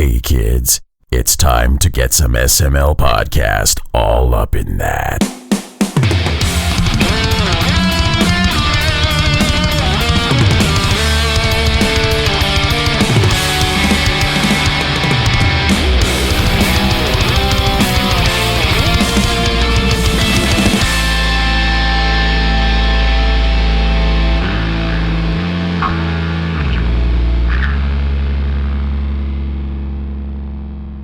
Hey kids, it's time to get some SML Podcast all up in that.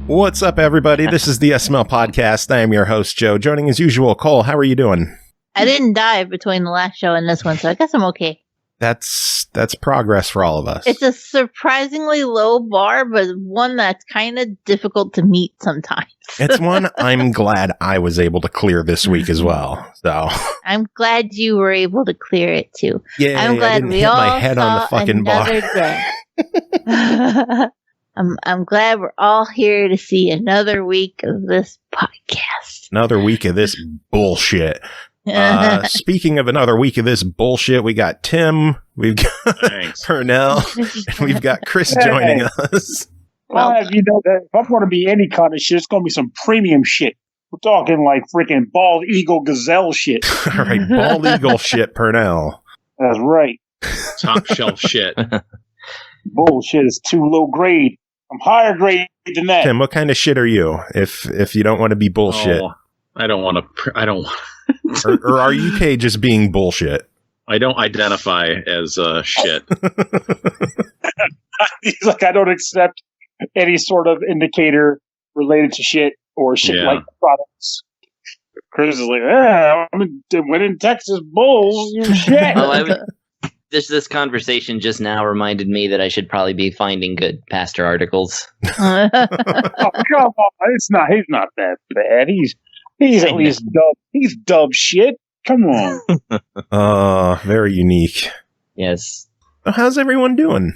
What's up, everybody? This is the SML Podcast. I am your host, Joe. Joining as usual, Cole. How are you doing? I didn't die between the last show and this one, so I guess I'm okay. That's progress for all of us. It's a surprisingly low bar, but one that's kind of difficult to meet sometimes. It's one I'm glad I was able to clear this week as well. So I'm glad you were able to clear it too. Yeah, I'm glad I didn't we hit all my head on the fucking bar. Day. I'm glad we're all here to see another week of this podcast. Another week of this bullshit. Speaking of another week of this bullshit, we got Tim, we've got Pernell, and we've got Chris joining us. Well, you know that if I'm going to be any kind of shit, it's going to be some premium shit. We're talking like freaking bald eagle gazelle shit. All right, bald eagle shit, Pernell. That's right. Top shelf shit. Bullshit is too low grade. I'm higher grade than that. Tim, what kind of shit are you? If you don't want to be bullshit, I don't want to. or are you okay just being bullshit? I don't identify as shit. He's like, I don't accept any sort of indicator related to shit or shit like products. Chris is like, I'm winning Texas Bulls. Shit. This conversation just now reminded me that I should probably be finding good pastor articles. Oh, come on. He's not that bad. He's at least dub. He's dub shit. Come on. Very unique. Yes. How's everyone doing?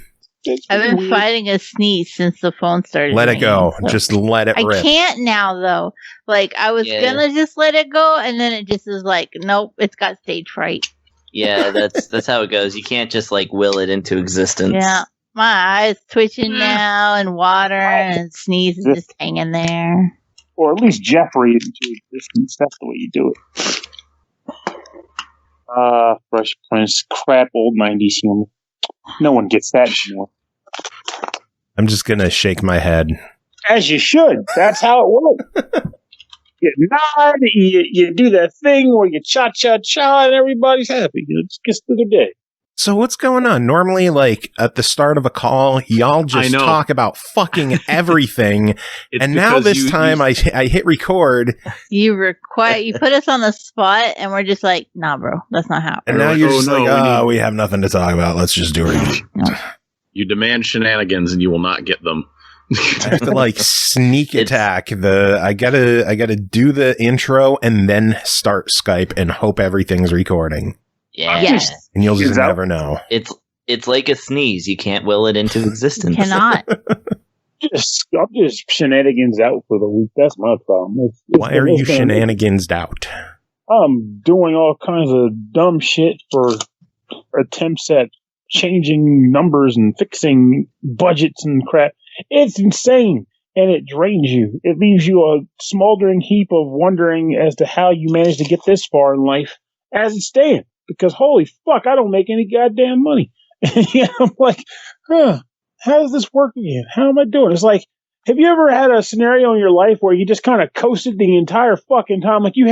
I've been fighting a sneeze since the phone started. Let it go. So just let it rip. I can't now, though. Like, I was gonna just let it go, and then it just is like, nope, it's got stage fright. Yeah, that's how it goes. You can't just like will it into existence. Yeah, my eyes twitching now, and water, and sneeze is just hanging there. Or at least Jeffrey into existence. That's the way you do it. Fresh Prince, crap, old 90s humor. No one gets that anymore. I'm just gonna shake my head. As you should. That's how it works. You nod, you do that thing where you cha-cha-cha and everybody's happy. It just gets through the day. So what's going on? Normally, like, at the start of a call, y'all just talk about fucking everything. And now this time I hit record. You put us on the spot, and we're just like, nah, bro, that's not happening. And now you're just we have nothing to talk about. Let's just do it. No. You demand shenanigans, and you will not get them. I have to like sneak attack I gotta do the intro and then start Skype and hope everything's recording. Yeah. And you'll just never know. It's like a sneeze. You can't will it into existence. Cannot. I'm just shenanigans out for the week. That's my problem. Why are you shenanigans out? I'm doing all kinds of dumb shit for attempts at changing numbers and fixing budgets and crap. It's insane, and it drains you. It leaves you a smoldering heap of wondering as to how you managed to get this far in life as it stands. Because holy fuck, I don't make any goddamn money. I'm like, how does this work again? How am I doing? It's like, have you ever had a scenario in your life where you just kind of coasted the entire fucking time? Like you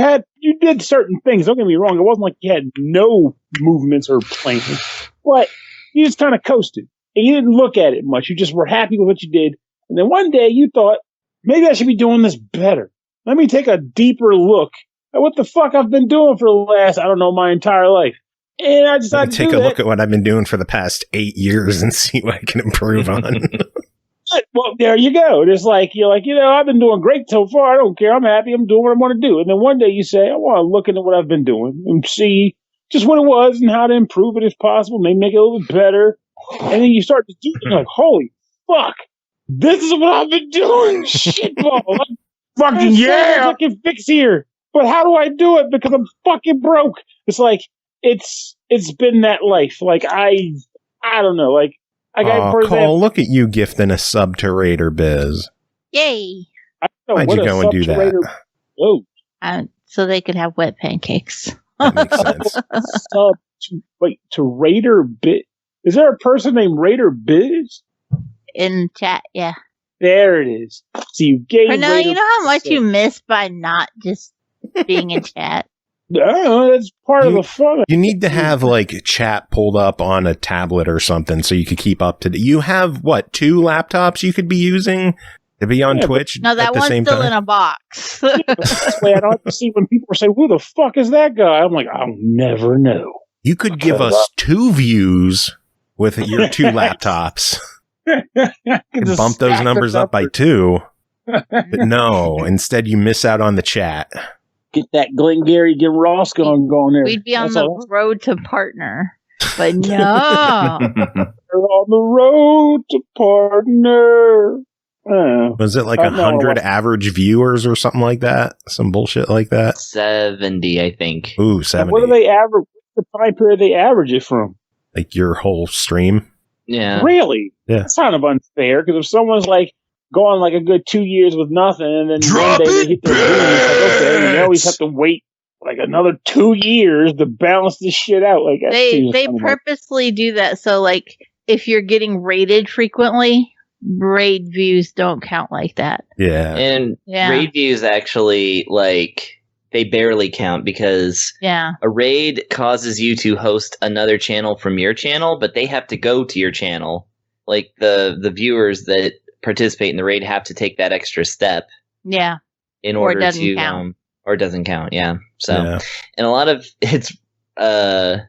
did certain things. Don't get me wrong. It wasn't like you had no movements or plans, but you just kind of coasted. And you didn't look at it much. You just were happy with what you did. And then one day you thought, maybe I should be doing this better. Let me take a deeper look at what the fuck I've been doing for the last, my entire life. And I decided to take a look at what I've been doing for the past 8 years and see what I can improve on. Well, there you go. It's like, you're like, I've been doing great so far. I don't care. I'm happy. I'm doing what I want to do. And then one day you say, I want to look into what I've been doing and see just what it was and how to improve it if possible. Maybe make it a little bit better. And then you start to do it like, holy fuck, this is what I've been doing. Shitball. Like, fucking I can fix here. But how do I do it? Because I'm fucking broke. It's like, it's been that life. Like, I don't know. Like, Cole, look at you gifting a sub to Raider Biz. Yay! Why'd you go and do that? Oh, so they could have wet pancakes. That makes sense. To Raider Biz. Is there a person named Raider Biz? In chat, yeah. There it is. So you gave Pernell, Raider you know how much you miss by not just being in chat? That's part of the fun. You need to have like chat pulled up on a tablet or something so you could keep up to. You have what, 2 laptops you could be using to be on Twitch? No, that at the one's same still time? in a box. That's why I don't have to see when people say, "Who the fuck is that guy?" I'm like, I'll never know. You could give us 2 views with your 2 laptops. And bump those numbers up by 2. But no, instead you miss out on the chat. Get that Glengarry, get Ross going there. We'd be on the road to partner. But no. We're on the road to partner. Was it like 100 average viewers or something like that? Some bullshit like that? 70, I think. Ooh, 70. What do they average? What's the time period they average it from? Like your whole stream? Yeah. Really? Yeah. That's kind of unfair, because if someone's like going like a good 2 years with nothing, and then one day they hit their dream, it's like, okay, and they always have to wait like another 2 years to balance this shit out. Like they purposely do that, so like if you're getting raided frequently, raid views don't count like that. Yeah. And raid views actually, like, they barely count, because a raid causes you to host another channel from your channel, but they have to go to your channel. Like the viewers that participate in the raid have to take that extra step. Yeah. In order to count. Or it doesn't count, So and a lot of it's I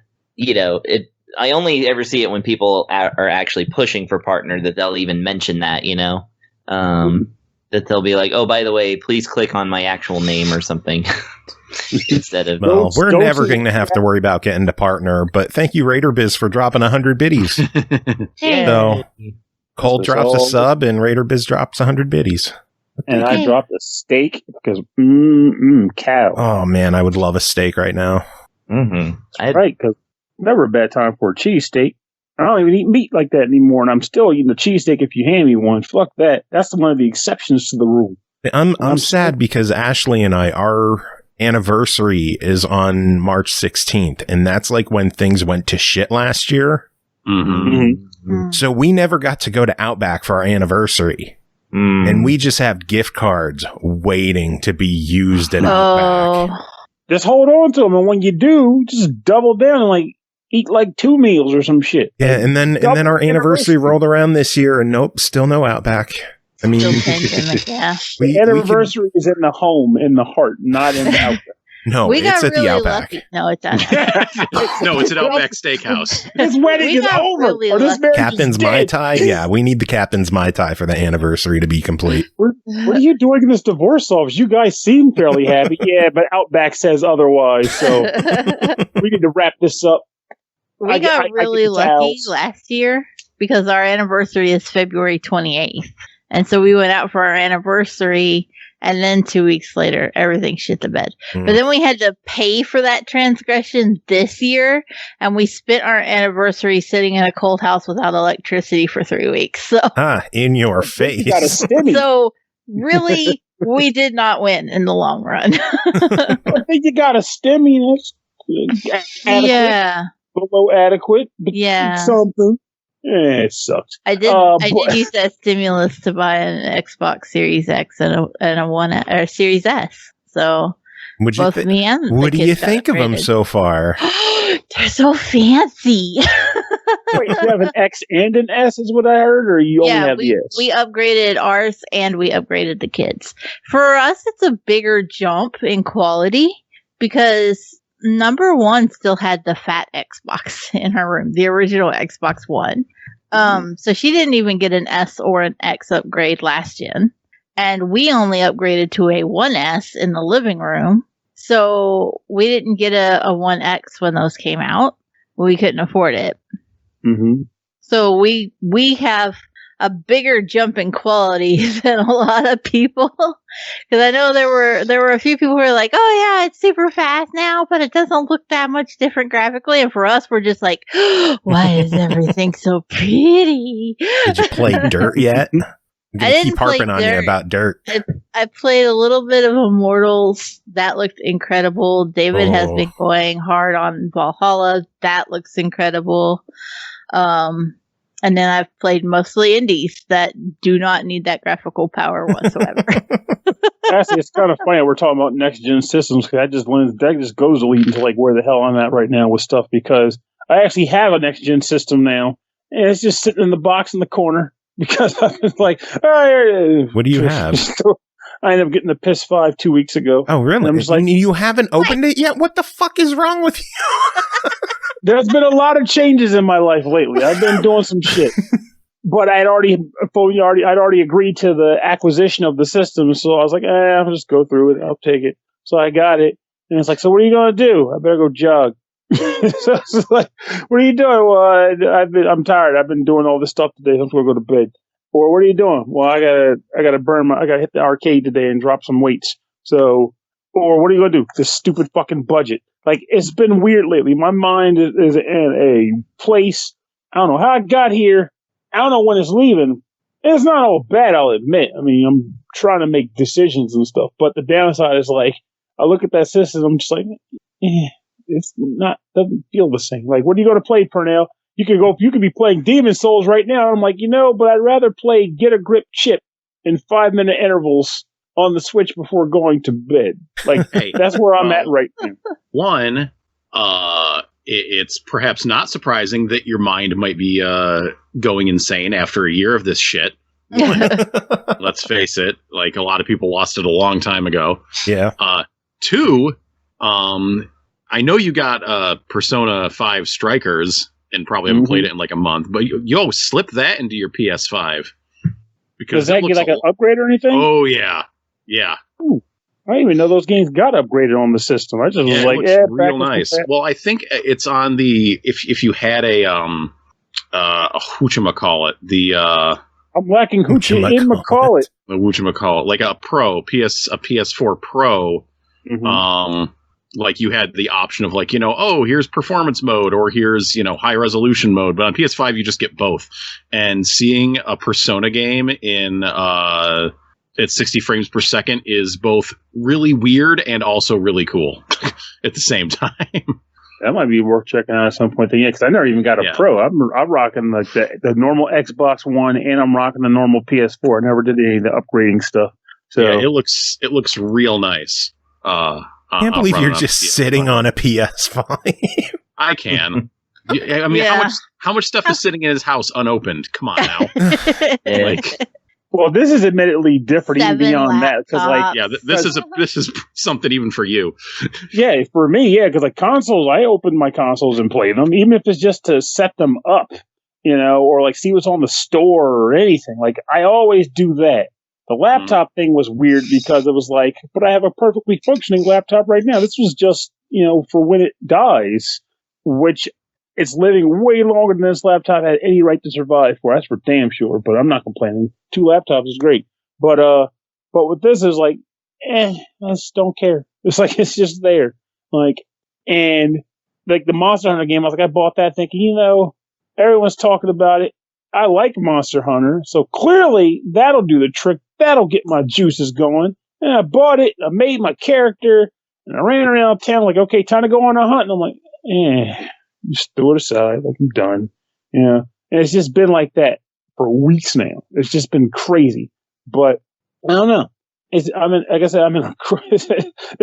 only ever see it when people are actually pushing for partner, that they'll even mention that, that they'll be like, oh, by the way, please click on my actual name or something. Instead of... Well, we're never going to have to worry about getting to partner, but thank you, Raider Biz, for dropping 100 biddies. So, Cole drops a sub, and Raider Biz drops 100 biddies. And I dropped a steak, because, cow. Oh, man, I would love a steak right now. Mm-hmm. Right, because never a bad time for a cheesesteak. I don't even eat meat like that anymore, and I'm still eating a cheesesteak if you hand me one. Fuck that. That's one of the exceptions to the rule. I'm sad because Ashley and our anniversary is on March 16th, and that's like when things went to shit last year. Mm-hmm. So we never got to go to Outback for our anniversary. And we just have gift cards waiting to be used at Outback. Just hold on to them, and when you do, just double down and like eat like 2 meals or some shit. Yeah, and then our anniversary rolled around this year, and nope, still no Outback. I mean, the anniversary is in the home, in the heart, not in the Outback. No, it's at the Outback. Lucky. No, it's not. No, it's at Outback Steakhouse. This wedding is over. Really or this marriage Captain's is Mai dead. Tai? Yeah, we need the Captain's Mai Tai for the anniversary to be complete. What are you doing in this divorce office? You guys seem fairly happy. Yeah, but Outback says otherwise, so we need to wrap this up. We got really lucky last year because our anniversary is February 28th. And so we went out for our anniversary, and then 2 weeks later, everything shit the bed. But then we had to pay for that transgression this year, and we spent our anniversary sitting in a cold house without electricity for 3 weeks. So, in your face. You got a stimmy. So really, we did not win in the long run. I think you got a stimmy. That's adequate, yeah. below adequate, but something. Yeah, it sucked. I did use that stimulus to buy an Xbox Series X and a One or Series S. So both me and what do you think of them so far? They're so fancy. Wait, you have an X and an S, is what I heard, or you only have the S? We upgraded ours and we upgraded the kids. For us, it's a bigger jump in quality because number one still had the fat Xbox in her room, the original Xbox One. So she didn't even get an S or an X upgrade last gen. And we only upgraded to a 1S in the living room. So we didn't get a 1X when those came out. We couldn't afford it. Mm-hmm. So we have a bigger jump in quality than a lot of people. Because I know there were a few people who were like, oh yeah, it's super fast now, but it doesn't look that much different graphically. And for us, we're just like, why is everything so pretty? Did you play Dirt yet? I didn't keep harping on you about Dirt. I played a little bit of Immortals. That looked incredible. David has been going hard on Valhalla. That looks incredible. And then I've played mostly indies that do not need that graphical power whatsoever. Actually, it's kind of funny we're talking about next gen systems because that just goes to lead into like where the hell I'm at right now with stuff because I actually have a next gen system now and it's just sitting in the box in the corner because I was like, what do you have? I ended up getting the PS5 2 weeks ago. Oh, really? I'm just like, you haven't opened it yet? What the fuck is wrong with you? There's been a lot of changes in my life lately. I've been doing some shit. But I'd already agreed to the acquisition of the system, so I was like, I'll just go through it. I'll take it. So I got it. And it's like, so what are you going to do? I better go jog. So it's like, what are you doing? Well, I'm tired. I've been doing all this stuff today. So I'm going to go to bed. Or what are you doing? Well, I gotta hit the arcade today and drop some weights. So, or what are you going to do? This stupid fucking budget. Like, it's been weird lately. My mind is in a place. I don't know how I got here. I don't know when it's leaving. It's not all bad, I'll admit. I mean, I'm trying to make decisions and stuff. But the downside is, like, I look at that system, I'm just like, doesn't feel the same. Like, what are you going to play, Pernell? You could be playing Demon Souls right now. I'm like, but I'd rather play Get a Grip Chip in 5-minute intervals on the Switch before going to bed. Like, that's where I'm at right now. One, it's perhaps not surprising that your mind might be going insane after a year of this shit. Let's face it, like a lot of people lost it a long time ago. Yeah. Two, I know you got Persona 5 Strikers and probably haven't played it in like a month, but slip that into your PS5. Because does that get like an upgrade or anything? Oh, yeah. Yeah. Ooh. I didn't even know those games got upgraded on the system. I just was like, real nice. Well, I think it's on the if you had a whatchamacallit, I'm lacking whatchamacallit. The whatchamacallit, like a PS4 Pro. Mm-hmm. Like you had the option of like, here's performance mode or here's, high resolution mode. But on PS5, you just get both. And seeing a Persona game in at 60 frames per second is both really weird and also really cool at the same time. That might be worth checking out at some point. Yeah, because I never even got a Pro. I'm rocking like the normal Xbox One and I'm rocking the normal PS4. I never did any of the upgrading stuff. So yeah, it looks real nice. I can't believe you're just sitting on a PS5. I can. I mean, how much stuff is sitting in his house unopened? Come on now. Well, this is admittedly different even beyond that because this is something even for you. Yeah, for me, because like consoles, I open my consoles and play them, even if it's just to set them up, or like see what's on the store or anything. Like I always do that. The laptop thing was weird because it was like, but I have a perfectly functioning laptop right now. This was just, for when it dies, which it's living way longer than this laptop had any right to survive for. That's for damn sure, but I'm not complaining. 2 laptops is great. But with this is like, I just don't care. It's like, it's just there. Like, and like the Monster Hunter game, I was like, I bought that thinking, everyone's talking about it. I like Monster Hunter, so clearly that'll do the trick. That'll get my juices going. And I bought it, I made my character, and I ran around town like, okay, time to go on a hunt. And I'm like, just throw it aside, like I'm done. And it's just been like that for weeks now. It's just been crazy. But I don't know. It's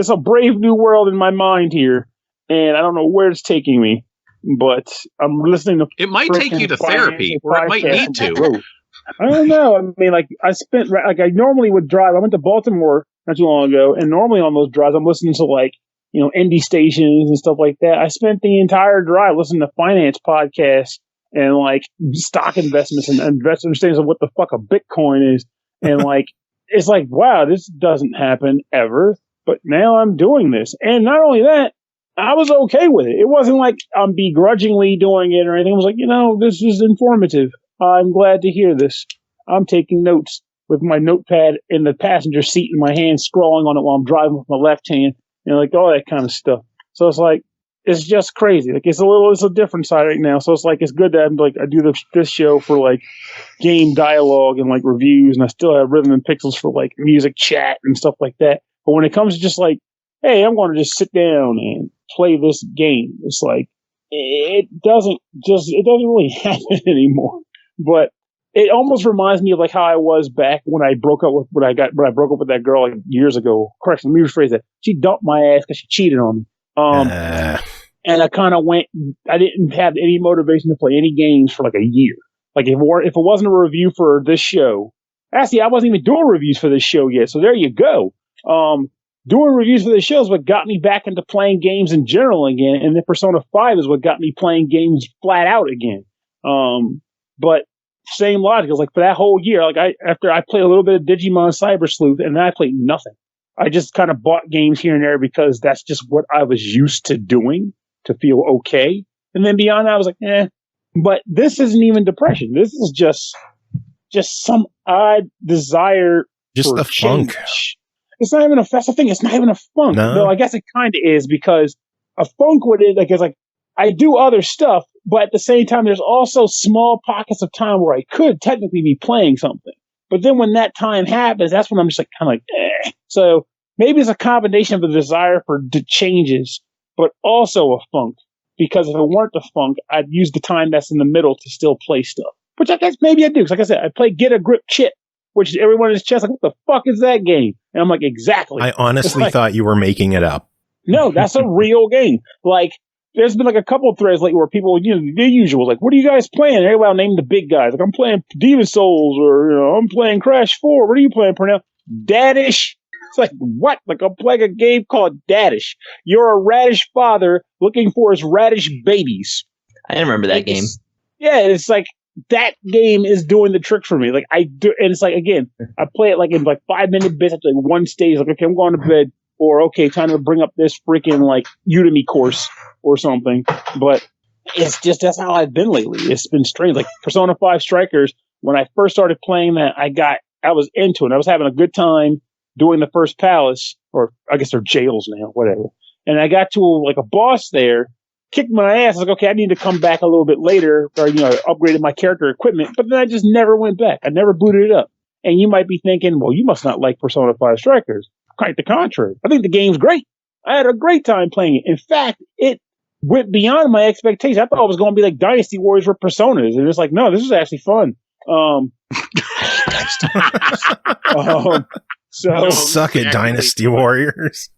a brave new world in my mind here, and I don't know where it's taking me. But I'm listening to. It might take you to therapy, or it might need to. I don't know. I mean, like I normally would drive. I went to Baltimore not too long ago, and normally on those drives, I'm listening to like indie stations and stuff like that. I spent the entire drive listening to finance podcasts and like stock investments and understandings of what the fuck a Bitcoin is, and like it's like, wow, this doesn't happen ever. But now I'm doing this, and not only that, I was okay with it. It wasn't like I'm begrudgingly doing it or anything. I was like, this is informative. I'm glad to hear this. I'm taking notes with my notepad in the passenger seat in my hand, scrolling on it while I'm driving with my left hand, like all that kind of stuff. So it's like, it's just crazy. Like it's a different side right now. So it's like, it's good that I do this show for like game dialogue and like reviews, and I still have Rhythm and Pixels for like music chat and stuff like that. But when it comes to just like, hey, I'm going to just sit down and play this game, it's like, it doesn't really happen anymore. But it almost reminds me of like how I was back when I broke up with that girl like years ago. Correction, let me rephrase that. She dumped my ass because she cheated on me. And I kind of I didn't have any motivation to play any games for like a year. Like if it wasn't a review for this show, actually I wasn't even doing reviews for this show yet. So there you go. Doing reviews for the show is what got me back into playing games in general again, and then Persona 5 is what got me playing games flat out again. But same logic. It's like for that whole year, like after I played a little bit of Digimon Cyber Sleuth, and then I played nothing. I just kind of bought games here and there because that's just what I was used to doing to feel okay. And then beyond that, I was like, eh. But this isn't even depression. This is just some odd desire just for a change. Funk. It's not even that's the thing. It's not even a funk. No. Though I guess it kind of is, because a funk would it's like I do other stuff, but at the same time, there's also small pockets of time where I could technically be playing something. But then when that time happens, that's when I'm just like kind of like, eh. So maybe it's a combination of a desire for changes, but also a funk. Because if it weren't a funk, I'd use the time that's in the middle to still play stuff. Which I guess maybe I do. Because like I said, I play Get a Grip Chip, which everyone in his chest like, what the fuck is that game? And I'm like, exactly. I honestly thought you were making it up. No, that's a real game. Like, there's been like a couple of threads lately where people, the usual, like, what are you guys playing? Everybody will name the big guys. Like, I'm playing Demon Souls, or, I'm playing Crash 4. What are you playing, Pernell? Dadish. It's like, what? Like, I'm playing a game called Dadish. You're a radish father looking for his radish babies. I remember that game. Yeah, it's like, that game is doing the trick for me. Like, I do, and it's like, again, I play it like in like 5-minute bits after like one stage, like, okay, I'm going to bed, or okay, time to bring up this freaking like Udemy course or something. But it's just, that's how I've been lately. It's been strange. Like Persona 5 Strikers, when I first started playing that, I was into it. I was having a good time doing the first palace, or I guess they're jails now, whatever. And I got to like a boss there, kicked my ass. I was like, okay, I need to come back a little bit later, or, upgraded my character equipment. But then I just never went back. I never booted it up. And you might be thinking, well, you must not like Persona 5 Strikers. Quite the contrary. I think the game's great. I had a great time playing it. In fact, it went beyond my expectations. I thought it was going to be like Dynasty Warriors with Personas. And it's like, no, this is actually fun. So suck it, Dynasty Warriors.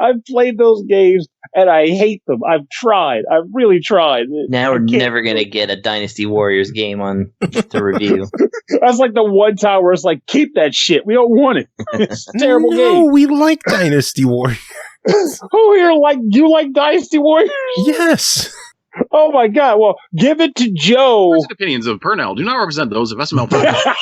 I've played those games and I hate them. I've tried. I've really tried. Now we're never going to get a Dynasty Warriors game on to review. That's like the one time where it's like, keep that shit. We don't want it. It's a terrible game. No, we like Dynasty Warriors. You like Dynasty Warriors? Yes. Oh my God. Well, give it to Joe. The opinions of Pernell do not represent those of SML Podcast.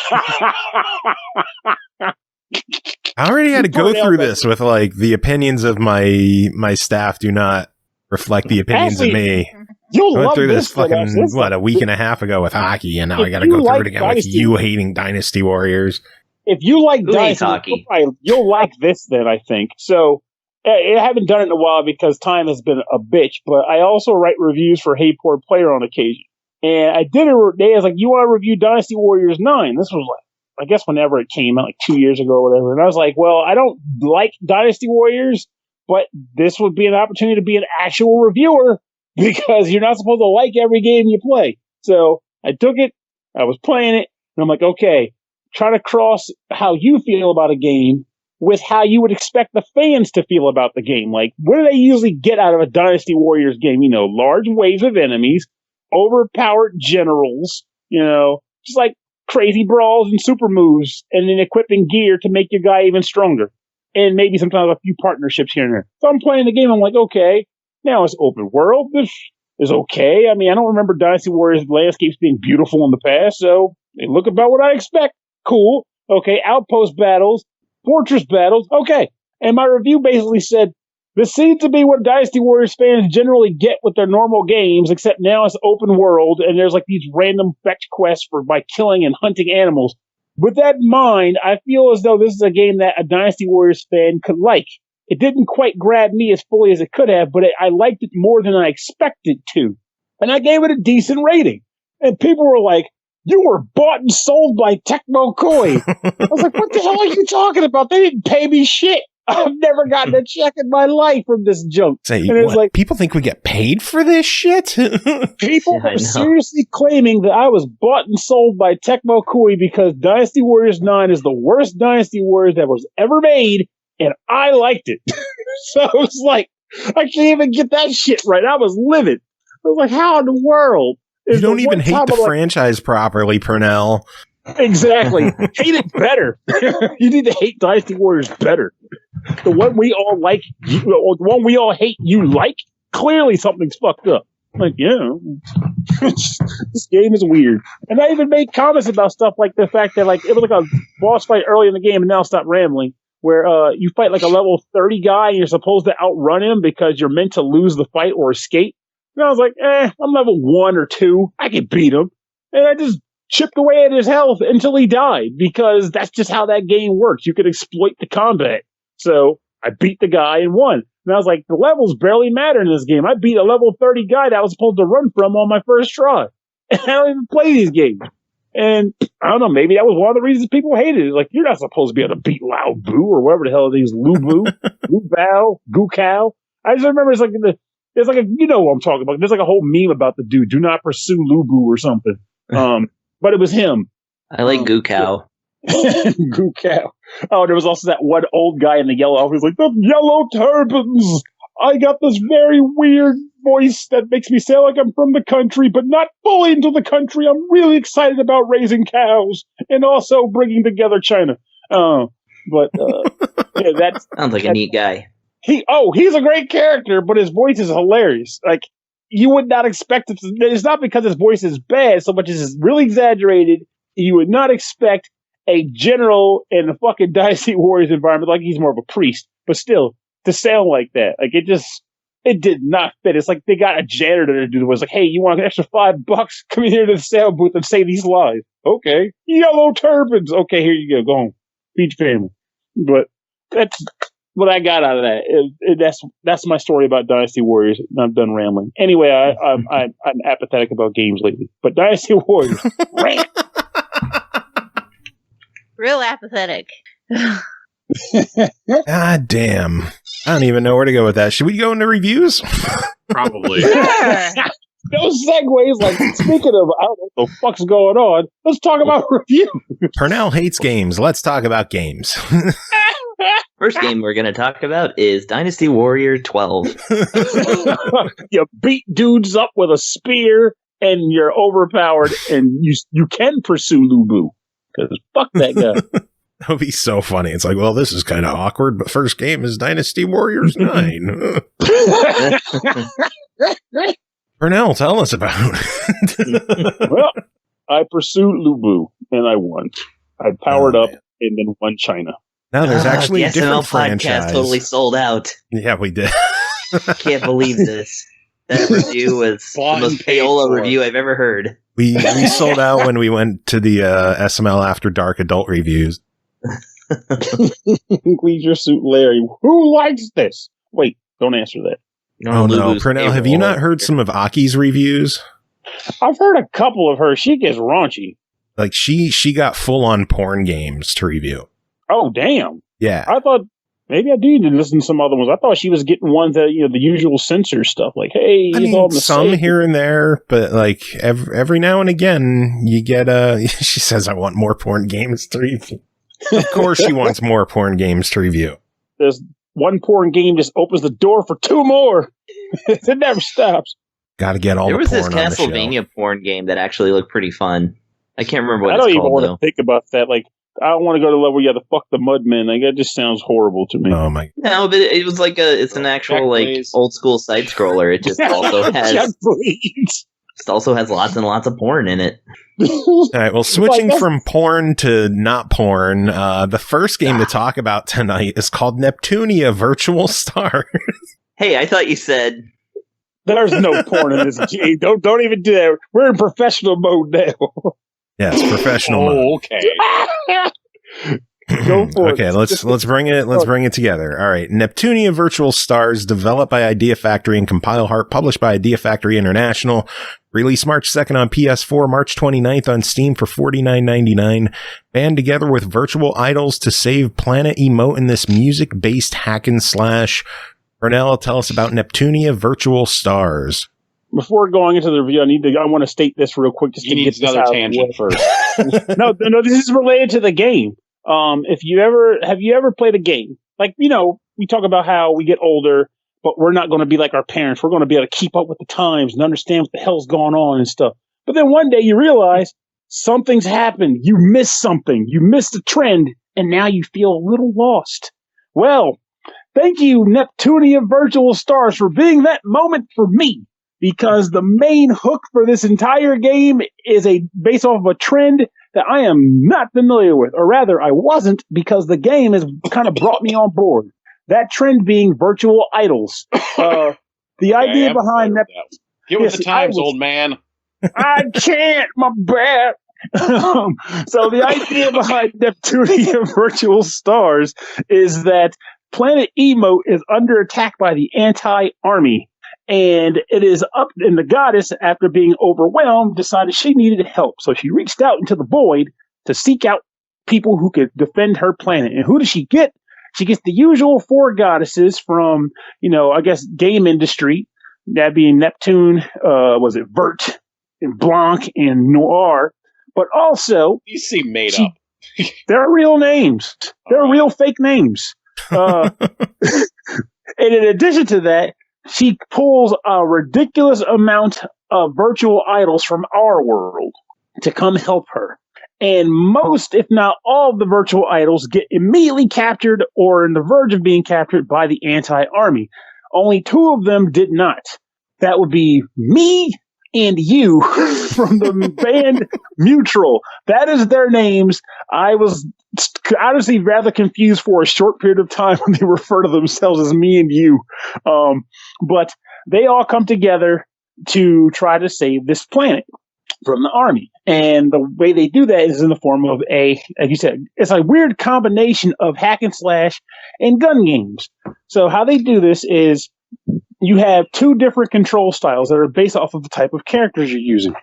I already had to go through this with like the opinions of my staff do not reflect the opinions of me. You'll I went love through this fucking a week and a half ago with hockey, and now I got to go through it again with you hating Dynasty Warriors. If you like Dynasty, you'll like this then, I think. So I haven't done it in a while because time has been a bitch, but I also write reviews for Hey Poor Player on occasion. And I did it. They was like, you want to review Dynasty Warriors 9? This was like, I guess whenever it came out, like 2 years ago or whatever. And I was like, well, I don't like Dynasty Warriors, but this would be an opportunity to be an actual reviewer because you're not supposed to like every game you play. So I took it, I was playing it, and I'm like, okay, try to cross how you feel about a game with how you would expect the fans to feel about the game. Like, what do they usually get out of a Dynasty Warriors game? Large waves of enemies, overpowered generals, just like crazy brawls and super moves, and then equipping gear to make your guy even stronger. And maybe sometimes a few partnerships here and there. So I'm playing the game, I'm like, okay, now it's open world. This is okay. I mean, I don't remember Dynasty Warriors landscapes being beautiful in the past, so they look about what I expect. Cool. Okay, outpost battles, fortress battles. Okay. And my review basically said, This seems to be what Dynasty Warriors fans generally get with their normal games, except now it's open world, and there's like these random fetch quests by killing and hunting animals. With that in mind, I feel as though this is a game that a Dynasty Warriors fan could like. It didn't quite grab me as fully as it could have, but I liked it more than I expected to. And I gave it a decent rating. And people were like, you were bought and sold by Tecmo Koei. I was like, what the hell are you talking about? They didn't pay me shit. I've never gotten a check in my life from this junk. Say, and it's like, people think we get paid for this shit? People are seriously claiming that I was bought and sold by Tecmo Koei because Dynasty Warriors 9 is the worst Dynasty Warriors that was ever made, and I liked it. So it was like, I can't even get that shit right. I was livid. I was like, how in the world? You don't even hate the franchise properly, Pernell. Exactly. Hate it better. You need to hate Dynasty Warriors better. The one we all like, the one we all hate, you like? Clearly something's fucked up. Like, yeah, this game is weird. And I even made comments about stuff like the fact that like it was like a boss fight early in the game, and now stop rambling, where you fight like a level 30 guy and you're supposed to outrun him because you're meant to lose the fight or escape. And I was like, I'm level 1 or 2. I can beat him. And I just chipped away at his health until he died, because that's just how that game works. You can exploit the combat. So I beat the guy and won. And I was like, the levels barely matter in this game. I beat a level 30 guy that I was supposed to run from on my first try. And I don't even play these games. And I don't know, maybe that was one of the reasons people hated it. Like, you're not supposed to be able to beat Lao Boo or whatever the hell it is, Lu Boo, Lu Bao, Gu Kao. I just remember it's like there's like you know what I'm talking about. There's like a whole meme about the dude. Do not pursue Lu Boo or something. But it was him. I like Gu Kao. Gu Kao. Oh, there was also that one old guy in the yellow outfit. He's like, the yellow turbans. I got this very weird voice that makes me sound like I'm from the country, but not fully into the country. I'm really excited about raising cows and also bringing together China. Yeah, that sounds like a neat guy. He's a great character, but his voice is hilarious. Like, you would not expect it. It's not because his voice is bad so much as it's really exaggerated. You would not expect a general in the fucking Dynasty Warriors environment, like he's more of a priest, but still to sound like that. Like, it did not fit. It's like they got a janitor to do the voice. Like, hey, you want an extra $5? Come in here to the sound booth and say these lines. Okay. Yellow turbans. Okay, here you go. Go home. Feed your family. But that's what I got out of that. That's my story about Dynasty Warriors. I'm done rambling. Anyway, I'm apathetic about games lately. But Dynasty Warriors. Real apathetic. God damn. I don't even know where to go with that. Should we go into reviews? Probably. Those segues, like, speaking of, I don't know what the fuck's going on, let's talk about reviews. Pernell hates games. Let's talk about games. First game we're going to talk about is Dynasty Warrior 12. You beat dudes up with a spear, and you're overpowered, and you can pursue Lu Boo. Because fuck that guy. That would be so funny. It's like, well, this is kind of awkward, but first game is Dynasty Warriors 9. Pernell, tell us about it. Well, I pursued Lu Boo, and I won. I powered up and then won China. Now there's actually the a different SML franchise. Podcast totally sold out. Yeah, we did. Can't believe this. That review was the most payola review I've ever heard. We sold out when we went to the SML After Dark adult reviews. Leisure Suit Larry. Who likes this? Wait, don't answer that. Oh no, Pernell, have you not heard some of Aki's reviews? I've heard a couple of her. She gets raunchy. Like she got full on porn games to review. Oh damn! Yeah, I thought maybe I do need to listen to some other ones. I thought she was getting ones that the usual censor stuff. Like, hey, I mean, some here and there, but like every now and again, you get she says, "I want more porn games to review." Of course, she wants more porn games to review. There's one porn game just opens the door for 2 more. It never stops. Got to get all the porn on the show. There was this Castlevania porn game that actually looked pretty fun. I can't remember what it's called. I don't even want to think about that. Like, I don't want to go to the level where you have to fuck the Mudmen. Like, that just sounds horrible to me. Oh my! No, but it was like it's an actual like old school side scroller. It just also has It also has lots and lots of porn in it. All right, well, switching from porn to not porn, the first game to talk about tonight is called Neptunia Virtual Stars. Hey, I thought you said... There's no porn in this game. Don't even do that. We're in professional mode now. Yes, professional mode. Okay. Go for okay, it. let's bring it together. All right, Neptunia Virtual Stars, developed by Idea Factory and Compile Heart, published by Idea Factory International, released March 2nd on PS4, March 29th on Steam for $49.99. Band together with virtual idols to save Planet Emote in this music-based hack and slash. Pernell, tell us about Neptunia Virtual Stars. Before going into the review, I want to state this real quick. Just he needs another tangent first. No, this is related to the game. Have you ever played a game? Like, we talk about how we get older, but we're not going to be like our parents. We're going to be able to keep up with the times and understand what the hell's going on and stuff. But then one day you realize something's happened. You missed something. You missed a trend, and now you feel a little lost. Well, thank you, Neptunia Virtual Stars, for being that moment for me. Because the main hook for this entire game is based off of a trend that I am not familiar with. Or rather, I wasn't, because the game has kind of brought me on board. That trend being virtual idols. The idea behind that. Get with the times, old man. I can't, my bad. So the idea behind Neptunia Virtual Stars is that Planet Emote is under attack by the anti-army. And it is up, and the goddess, after being overwhelmed, decided she needed help. So she reached out into the void to seek out people who could defend her planet. And who does she get? She gets the usual four goddesses from, I guess, game industry. That being Neptune, Vert, and Blanc, and Noir. But also... You seem made up. They're real names. They're real fake names. And in addition to that, she pulls a ridiculous amount of virtual idols from our world to come help her. And most, if not all, of the virtual idols get immediately captured or on the verge of being captured by the anti-army. Only two of them did not. That would be me and you from the band Mutual. That is their names. I was honestly rather confused for a short period of time when they refer to themselves as me and you. But they all come together to try to save this planet from the army. And the way they do that is in the form of as you said, it's a weird combination of hack and slash and gun games. So how they do this is you have two different control styles that are based off of the type of characters you're using.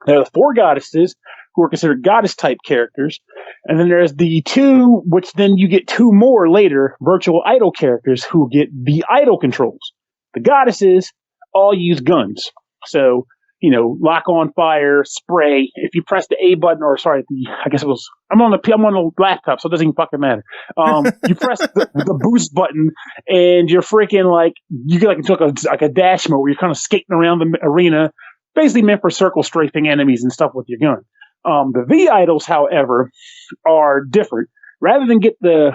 There are the four goddesses, who are considered goddess-type characters. And then there's the two, which then you get two more later, virtual idol characters who get the idol controls. The goddesses all use guns. So, lock on fire, spray. If you press the A button, I'm on the laptop, so it doesn't even fucking matter. You press the boost button, and you're freaking you get into a dash mode where you're kind of skating around the arena, basically meant for circle strafing enemies and stuff with your gun. The V idols, however, are different. Rather than get the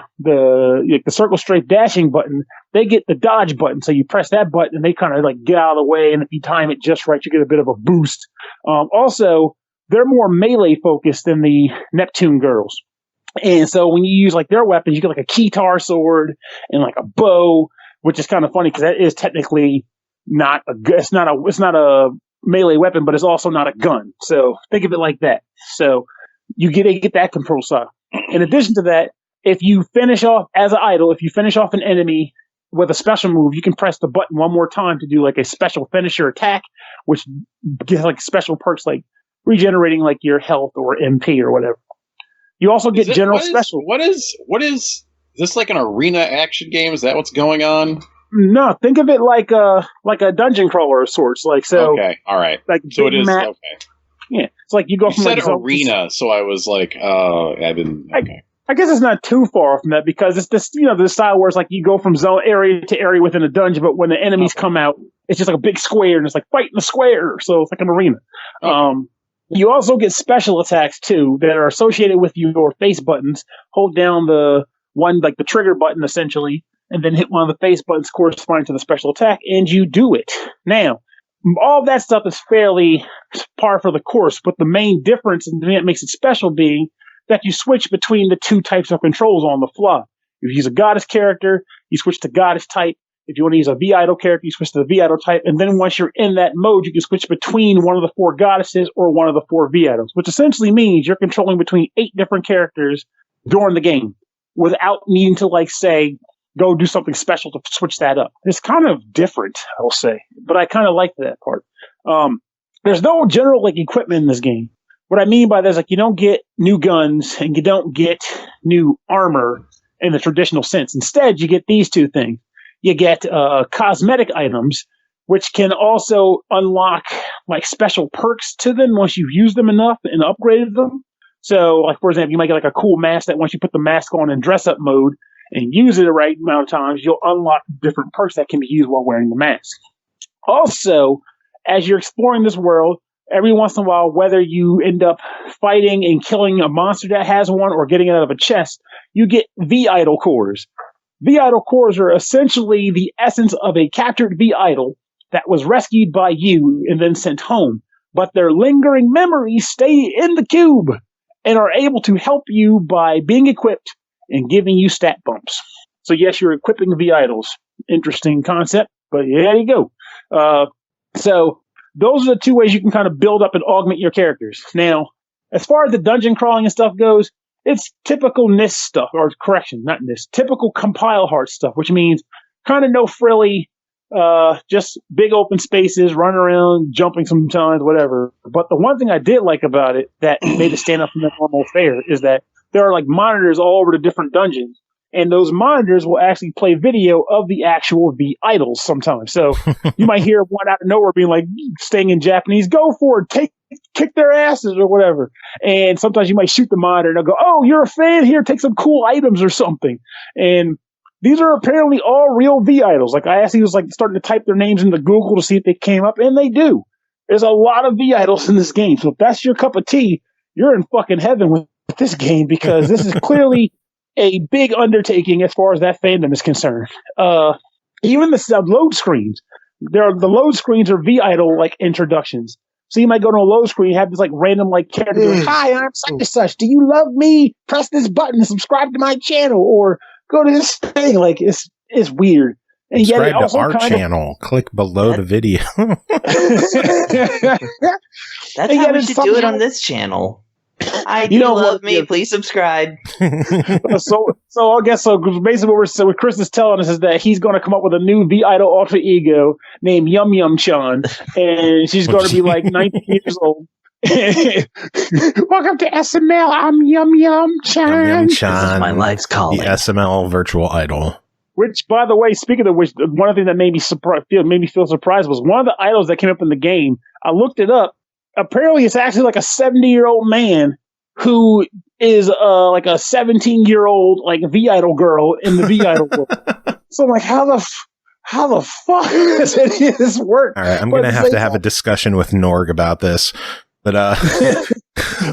circle strafe dashing button, they get the dodge button. So you press that button and they kind of get out of the way. And if you time it just right, you get a bit of a boost. Also, they're more melee focused than the Neptune girls. And so when you use their weapons, you get a keytar sword and a bow, which is kind of funny because that is technically it's not a melee weapon, but it's also not a gun. So think of it like that. So you get that control style. In addition to that, if you finish off as an idol, if you finish off an enemy with a special move, you can press the button one more time to do a special finisher attack, which gives special perks like regenerating your health or MP or whatever. You also get special. What is this an arena action game? Is that what's going on? No, think of it like a dungeon crawler of sorts. Okay, all right. So it is okay. Yeah, it's you go from said arena, so I was I didn't. Okay. I guess it's not too far from that because it's this, the style where it's you go from zone area to area within a dungeon, but when the enemies come out, it's just a big square and it's fight in the square, so it's an arena. Okay. You also get special attacks too that are associated with your face buttons. Hold down the one the trigger button essentially, and then hit one of the face buttons corresponding to the special attack, and you do it. Now, all that stuff is fairly par for the course, but the main difference and the thing that makes it special being that you switch between the two types of controls on the fly. If you use a goddess character, you switch to goddess type. If you want to use a V-idol character, you switch to the V-idol type. And then once you're in that mode, you can switch between one of the 4 goddesses or one of the 4 V-idols, which essentially means you're controlling between 8 different characters during the game without needing to, like, say, go do something special to switch that up. It's kind of different, I'll say, but I kind of like that part. There's no general, like, equipment in this game. What I mean by that is, like, you don't get new guns and you don't get new armor in the traditional sense. Instead, you get these 2 things. You get cosmetic items, which can also unlock, like, special perks to them once you've used them enough and upgraded them. So, like, for example, you might get, like, a cool mask that once you put the mask on in dress-up mode and use it the right amount of times, you'll unlock different perks that can be used while wearing the mask. Also, as you're exploring this world, every once in a while, whether you end up fighting and killing a monster that has one or getting it out of a chest, you get V-idol cores. V-idol cores are essentially the essence of a captured V-idol that was rescued by you and then sent home. But their lingering memories stay in the cube and are able to help you by being equipped and giving you stat bumps. So yes, you're equipping V-idols. Interesting concept, but there you go. So those are the 2 ways you can kind of build up and augment your characters. Now, as far as the dungeon crawling and stuff goes, it's typical NIST stuff, or correction, not NIST, typical compile heart stuff, which means kind of no frilly, just big open spaces, run around, jumping sometimes, whatever. But the one thing I did like about it that made it stand up from the normal fare is that there are, like, monitors all over the different dungeons. And those monitors will actually play video of the actual V-idols sometimes. So you might hear one out of nowhere being like, staying in Japanese, go for it, kick their asses or whatever. And sometimes you might shoot the monitor and they'll go, oh, you're a fan here, take some cool items or something. And these are apparently all real V-idols. Like, I actually was, like, starting to type their names into Google to see if they came up, and they do. There's a lot of V-idols in this game. So if that's your cup of tea, you're in fucking heaven with this game, because this is clearly a big undertaking as far as that fandom is concerned. Even the load screens, the load screens are V-idol, like, introductions. So you might go to a load screen, have this, like, random, like, character like, hi, I'm such and such. Do you love me? Press this button and subscribe to my channel, or go to this thing. Like, it's weird. And subscribe to our channel. Click below the video. That's how we should do it on this channel. You don't love me. Please subscribe. So I guess basically what Chris is telling us is that he's going to come up with a new V-idol alter ego named Yum Yum Chan, and she's going to be like 19 years old. Welcome to SML. I'm Yum Yum Chan. Yum Yum Chan. This is my life's calling. The SML virtual idol. Which, by the way, speaking of which, one of the things that made me feel surprised was one of the idols that came up in the game. I looked it up. Apparently, it's actually like a 70-year-old man who is like a 17-year-old like V-idol girl in the V-idol world. So I'm like, how the fuck does any of this work? All right, I'm going to have a discussion with Norg about this. But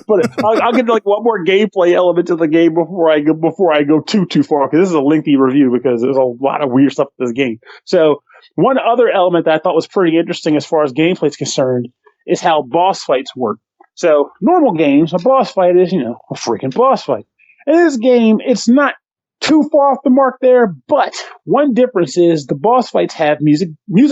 but I'll get like one more gameplay element to the game before I go too far, because this is a lengthy review because there's a lot of weird stuff in this game. So one other element that I thought was pretty interesting as far as gameplay is concerned is how boss fights work. So normal games, a boss fight is, a freaking boss fight. In this game, it's not too far off the mark there, but one difference is the boss fights have music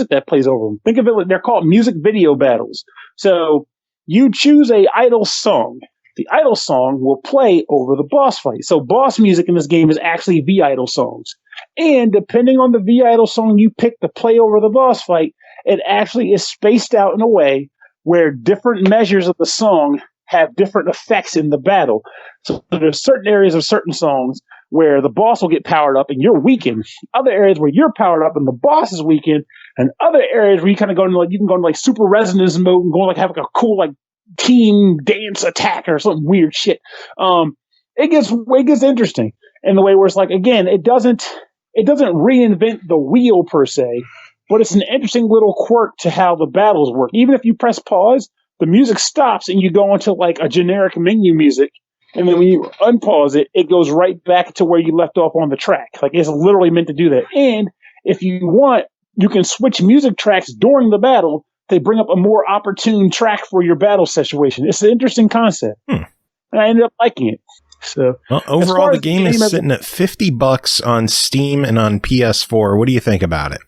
that plays over them. Think of it like they're called music video battles. So you choose a idol song. The idol song will play over the boss fight. So boss music in this game is actually V-idol songs. And depending on the V-idol song you pick to play over the boss fight, it actually is spaced out in a way where different measures of the song have different effects in the battle. So there's certain areas of certain songs where the boss will get powered up and you're weakened. Other areas where you're powered up and the boss is weakened. And other areas where you kind of go into you can go into super resonance mode and go have a cool team dance attack or something weird shit. It gets interesting in the way where it's again, it doesn't reinvent the wheel per se, but it's an interesting little quirk to how the battles work. Even if you press pause, the music stops and you go into a generic menu music. And then when you unpause it, it goes right back to where you left off on the track. It's literally meant to do that. And if you want, you can switch music tracks during the battle they bring up a more opportune track for your battle situation. It's an interesting concept. And I ended up liking it. So overall, the game is sitting at $50 on Steam and on PS4. What do you think about it?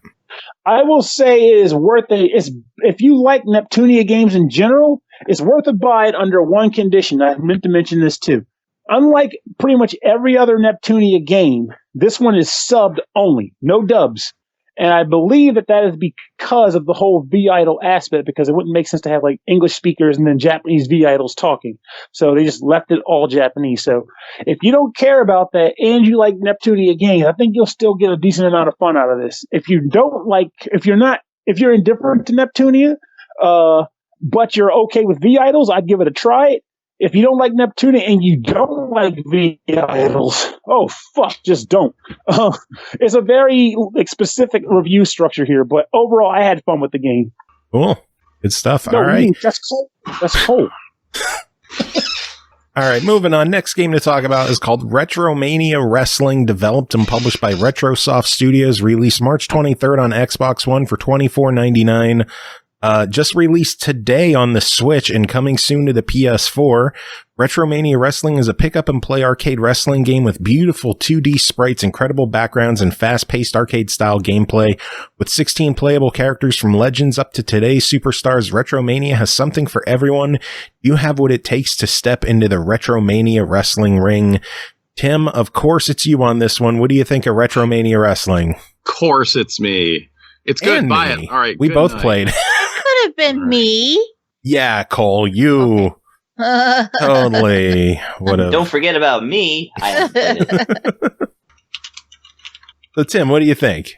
I will say it is worth it. If you like Neptunia games in general, it's worth a buy it under one condition. I meant to mention this too. Unlike pretty much every other Neptunia game, this one is subbed only, no dubs. And I believe that is because of the whole V-idol aspect, because it wouldn't make sense to have like English speakers and then Japanese V-idols talking. So they just left it all Japanese. So if you don't care about that and you like Neptunia games, I think you'll still get a decent amount of fun out of this. If you're indifferent to Neptunia, but you're okay with V-idols, I'd give it a try. If you don't like Neptunia and you don't like V-idols, oh, fuck, just don't. It's a very specific review structure here, but overall, I had fun with the game. Cool. Good stuff. All right. That's cool. That's cool. All right, moving on. Next game to talk about is called RetroMania Wrestling, developed and published by Retrosoft Studios, released March 23rd on Xbox One for $24.99. Just released today on the Switch and coming soon to the PS4. RetroMania Wrestling is a pick-up-and-play arcade wrestling game with beautiful 2D sprites, incredible backgrounds, and fast-paced arcade-style gameplay. With 16 playable characters from Legends up to today's superstars, RetroMania has something for everyone. You have what it takes to step into the RetroMania wrestling ring. Tim, of course it's you on this one. What do you think of RetroMania Wrestling? Of course it's me. It's good. Buy it. All right. We both played. Could have been me. Yeah, Cole, you totally would have. Don't forget about me. So, Tim, what do you think?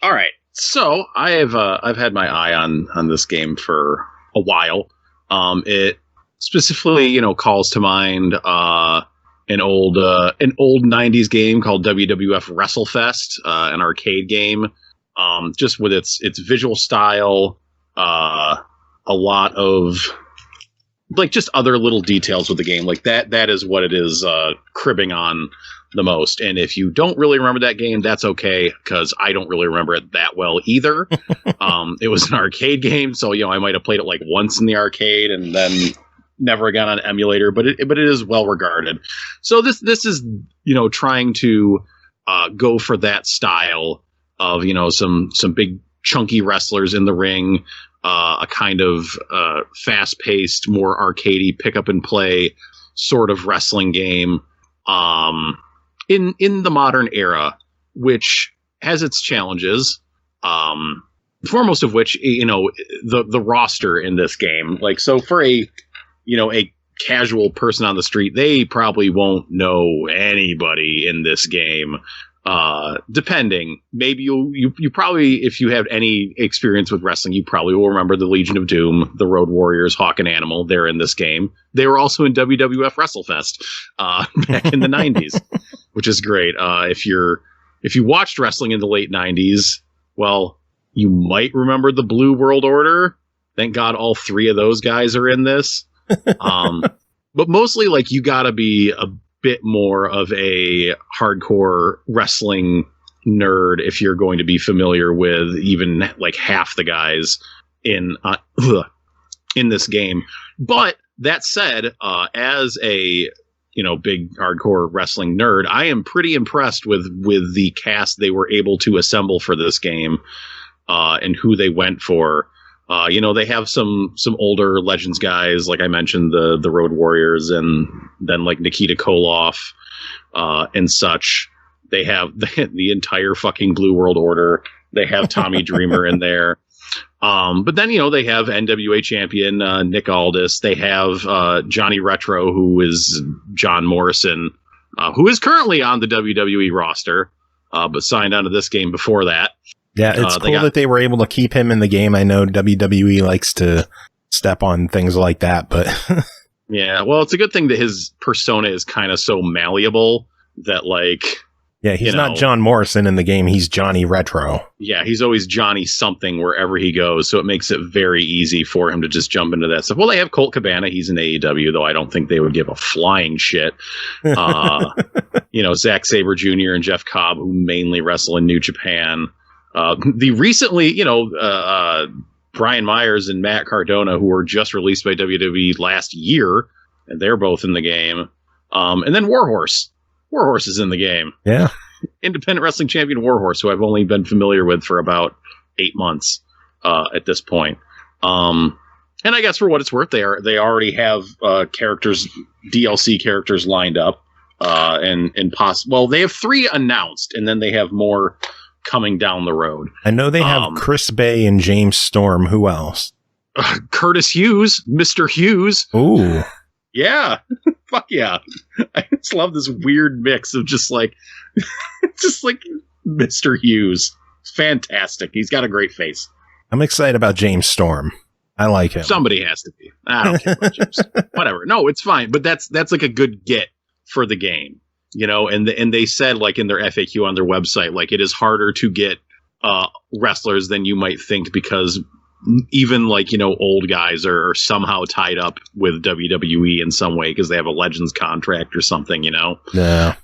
All right. So I've had my eye on this game for a while. It specifically, calls to mind an old 90s game called WWF WrestleFest, an arcade game. Just with its visual style, a lot of like just other little details with the game, like that is what it is cribbing on the most. And if you don't really remember that game, that's okay, because I don't really remember it that well either. It was an arcade game, so I might have played it like once in the arcade and then never again on emulator, but it is well regarded. So this is trying to go for that style of some big chunky wrestlers in the ring, a kind of fast-paced, more arcadey pick-up-and-play sort of wrestling game in the modern era, which has its challenges. Foremost of which, the roster in this game. Like, so for a casual person on the street, they probably won't know anybody in this game. Depending, maybe you probably, if you have any experience with wrestling, you probably will remember the Legion of Doom, the Road Warriors, Hawk and Animal. They're in this game. They were also in WWF WrestleFest back in the 90s, which is great. If you watched wrestling in the late 90s, well, you might remember the Blue World Order. Thank God all three of those guys are in this. But mostly, like, you gotta be a bit more of a hardcore wrestling nerd if you're going to be familiar with even like half the guys in this game. But that said, as a big hardcore wrestling nerd, I am pretty impressed with the cast they were able to assemble for this game, and who they went for. They have some older Legends guys, like I mentioned, the Road Warriors, and then like Nikita Koloff and such. They have the entire fucking Blue World Order. They have Tommy Dreamer in there. But then, they have NWA champion Nick Aldis. They have Johnny Retro, who is John Morrison, who is currently on the WWE roster, but signed onto this game before that. Yeah, it's cool that they were able to keep him in the game. I know WWE likes to step on things like that, but... Yeah, well, it's a good thing that his persona is kind of so malleable that, like... Yeah, he's not John Morrison in the game, he's Johnny Retro. Yeah, he's always Johnny something wherever he goes, so it makes it very easy for him to just jump into that stuff. Well, they have Colt Cabana, he's in AEW, though I don't think they would give a flying shit. Zack Sabre Jr. and Jeff Cobb, who mainly wrestle in New Japan. The recently, Brian Myers and Matt Cardona, who were just released by WWE last year, and they're both in the game. And then Warhorse. Warhorse is in the game. Yeah. Independent wrestling champion Warhorse, who I've only been familiar with for about 8 months at this point. And I guess for what it's worth, they already have characters, DLC characters lined up. Well, they have 3 announced, and then they have more coming down the road. I know they have Chris Bay and James Storm. Who else? Curtis Hughes, Mr. Hughes. Ooh. Yeah. Fuck yeah. I just love this weird mix of just like Mr. Hughes. Fantastic. He's got a great face. I'm excited about James Storm. I like him. Somebody has to be. I don't care about James. Whatever. No, it's fine. But that's like a good get for the game. You know, and they said, like, in their FAQ on their website, like, it is harder to get wrestlers than you might think, because even, like, you know, old guys are somehow tied up with WWE in some way because they have a Legends contract or something, you know? Yeah.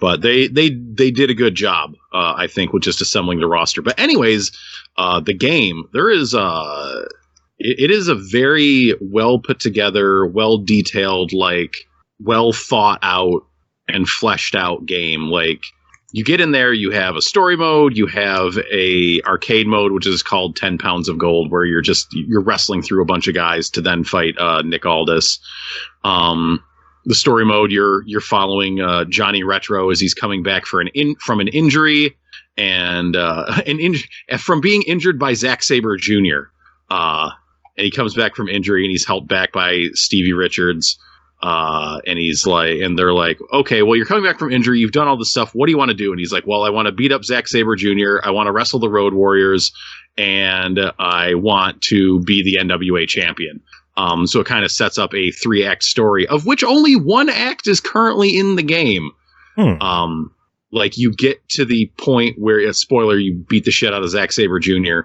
But they did a good job, I think, with just assembling the roster. But anyways, the game, there is it is a very well put together, well detailed, like, well thought out and fleshed out game. Like, you get in there, you have a story mode, you have a arcade mode, which is called 10 Pounds of Gold, where you're wrestling through a bunch of guys to then fight Nick Aldis. The story mode, you're following Johnny Retro as he's coming back from an injury, and from being injured by Zack Sabre Jr. And he comes back from injury, and he's helped back by Stevie Richards. And he's like, and they're like, okay, well, you're coming back from injury. You've done all this stuff. What do you want to do? And he's like, well, I want to beat up Zack Sabre Jr. I want to wrestle the Road Warriors, and I want to be the NWA champion. So it kind of sets up a 3-act story, of which only 1 act is currently in the game. Like, you get to the point where, spoiler, you beat the shit out of Zack Sabre Jr.,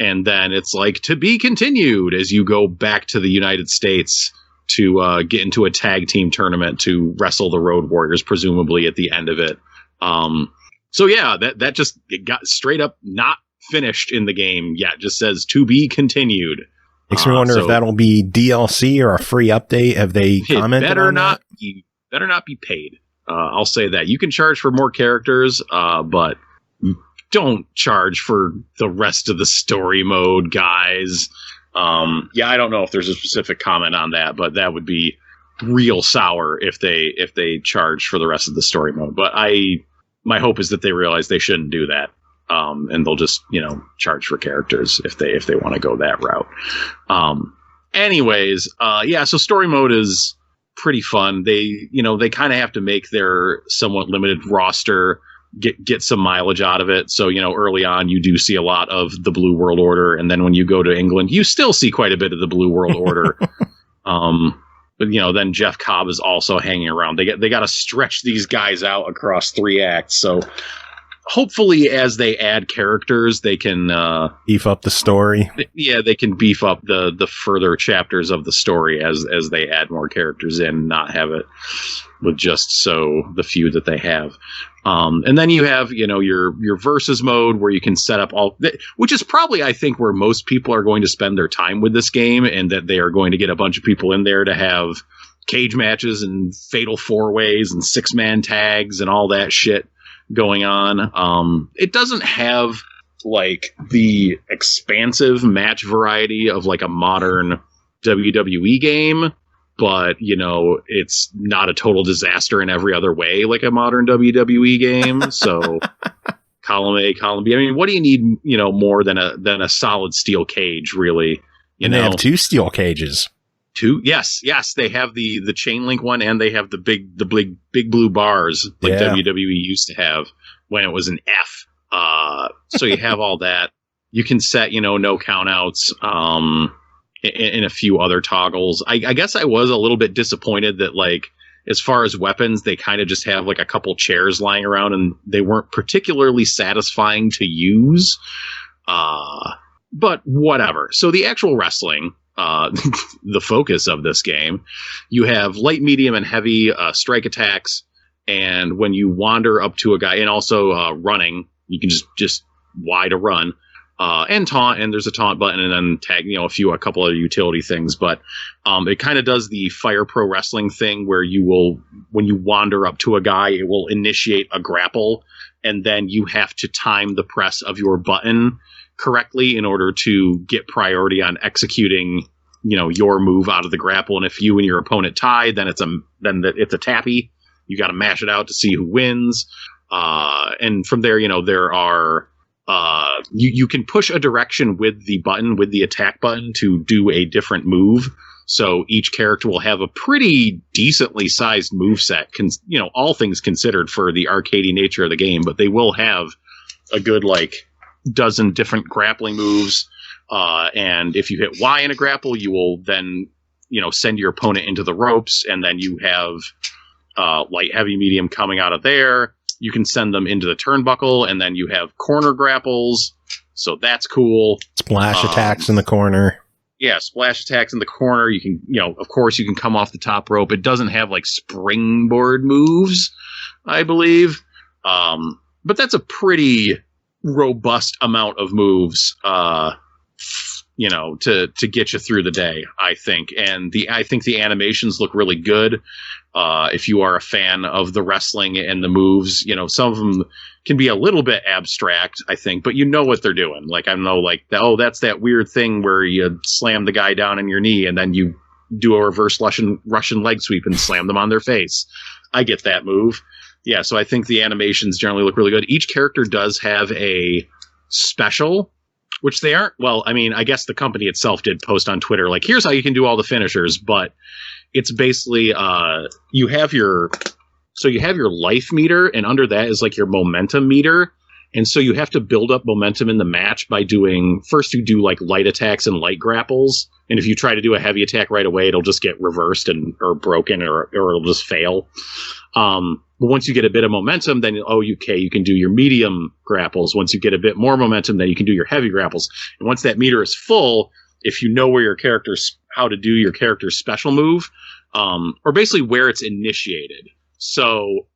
and then it's like, to be continued, as you go back to the United States to get into a tag team tournament to wrestle the Road Warriors, presumably at the end of it. So yeah, that just, it got straight up not finished in the game yet. Just says to be continued. Makes me wonder if that'll be DLC or a free update. Have they commented on that? Better not be paid. I'll say that. You can charge for more characters, but don't charge for the rest of the story mode, guys. Yeah, I don't know if there's a specific comment on that, but that would be real sour if they charge for the rest of the story mode. But my hope is that they realize they shouldn't do that. And they'll just, you know, charge for characters if they want to go that route. Anyways, yeah, so story mode is pretty fun. They kind of have to make their somewhat limited roster get some mileage out of it. So, you know, early on, you do see a lot of the Blue World Order. And then when you go to England, you still see quite a bit of the Blue World Order. But, you know, then Jeff Cobb is also hanging around. They got to stretch these guys out across 3 acts. So hopefully as they add characters, they can beef up the story. Yeah, they can beef up the further chapters of the story as they add more characters in, not have it with just the few that they have. And then you have, you know, your versus mode where you can set up which is probably, I think, where most people are going to spend their time with this game, and that they are going to get a bunch of people in there to have cage matches and fatal 4-ways and 6-man tags and all that shit going on. It doesn't have like the expansive match variety of like a modern WWE game, but, you know, it's not a total disaster in every other way like a modern WWE game. So column A, column B. I mean, what do you need, you know, more than a solid steel cage, really? They have 2 steel cages. 2? Yes. They have the chain link one, and they have the big blue bars like WWE used to have when it was an F. So you have all that. You can set, you know, no countouts. In a few other toggles. I guess I was a little bit disappointed that, like, as far as weapons, they kind of just have like a couple chairs lying around, and they weren't particularly satisfying to use. But whatever. So the actual wrestling, the focus of this game, you have light, medium, and heavy strike attacks. And when you wander up to a guy, and also running, you can just Y to run. and taunt, and there's a taunt button, and then tag, a couple other utility things. But it kind of does the Fire Pro Wrestling thing where you will, when you wander up to a guy, it will initiate a grapple, and then you have to time the press of your button correctly in order to get priority on executing, your move out of the grapple. And if you and your opponent tie, then it's a tappy. You got to mash it out to see who wins. And from there, there are, you can push a direction with the attack button to do a different move. So each character will have a pretty decently sized moveset, all things considered for the arcadey nature of the game, but they will have a good, dozen different grappling moves. And if you hit Y in a grapple, you will then, send your opponent into the ropes, and then you have, light, heavy, medium coming out of there. You can send them into the turnbuckle, and then you have corner grapples. So that's cool. Splash attacks in the corner. Yeah, splash attacks in the corner. You can, of course, you can come off the top rope. It doesn't have springboard moves, I believe. But that's a pretty robust amount of moves, to get you through the day, I think. And I think the animations look really good. If you are a fan of the wrestling and the moves, some of them can be a little bit abstract, I think, but you know what they're doing. I know, that's that weird thing where you slam the guy down on your knee and then you do a reverse Russian leg sweep and slam them on their face. I get that move. Yeah, so I think the animations generally look really good. Each character does have a special, which they aren't. Well, I mean, I guess the company itself did post on Twitter, here's how you can do all the finishers, but it's basically you have your life meter, and under that is your momentum meter. And so you have to build up momentum in the match by first you do light attacks and light grapples. And if you try to do a heavy attack right away, it'll just get reversed or broken or it'll just fail. But once you get a bit of momentum, then, you can do your medium grapples. Once you get a bit more momentum, then you can do your heavy grapples. And once that meter is full, if you know how to do your character's special move, or basically where it's initiated. So,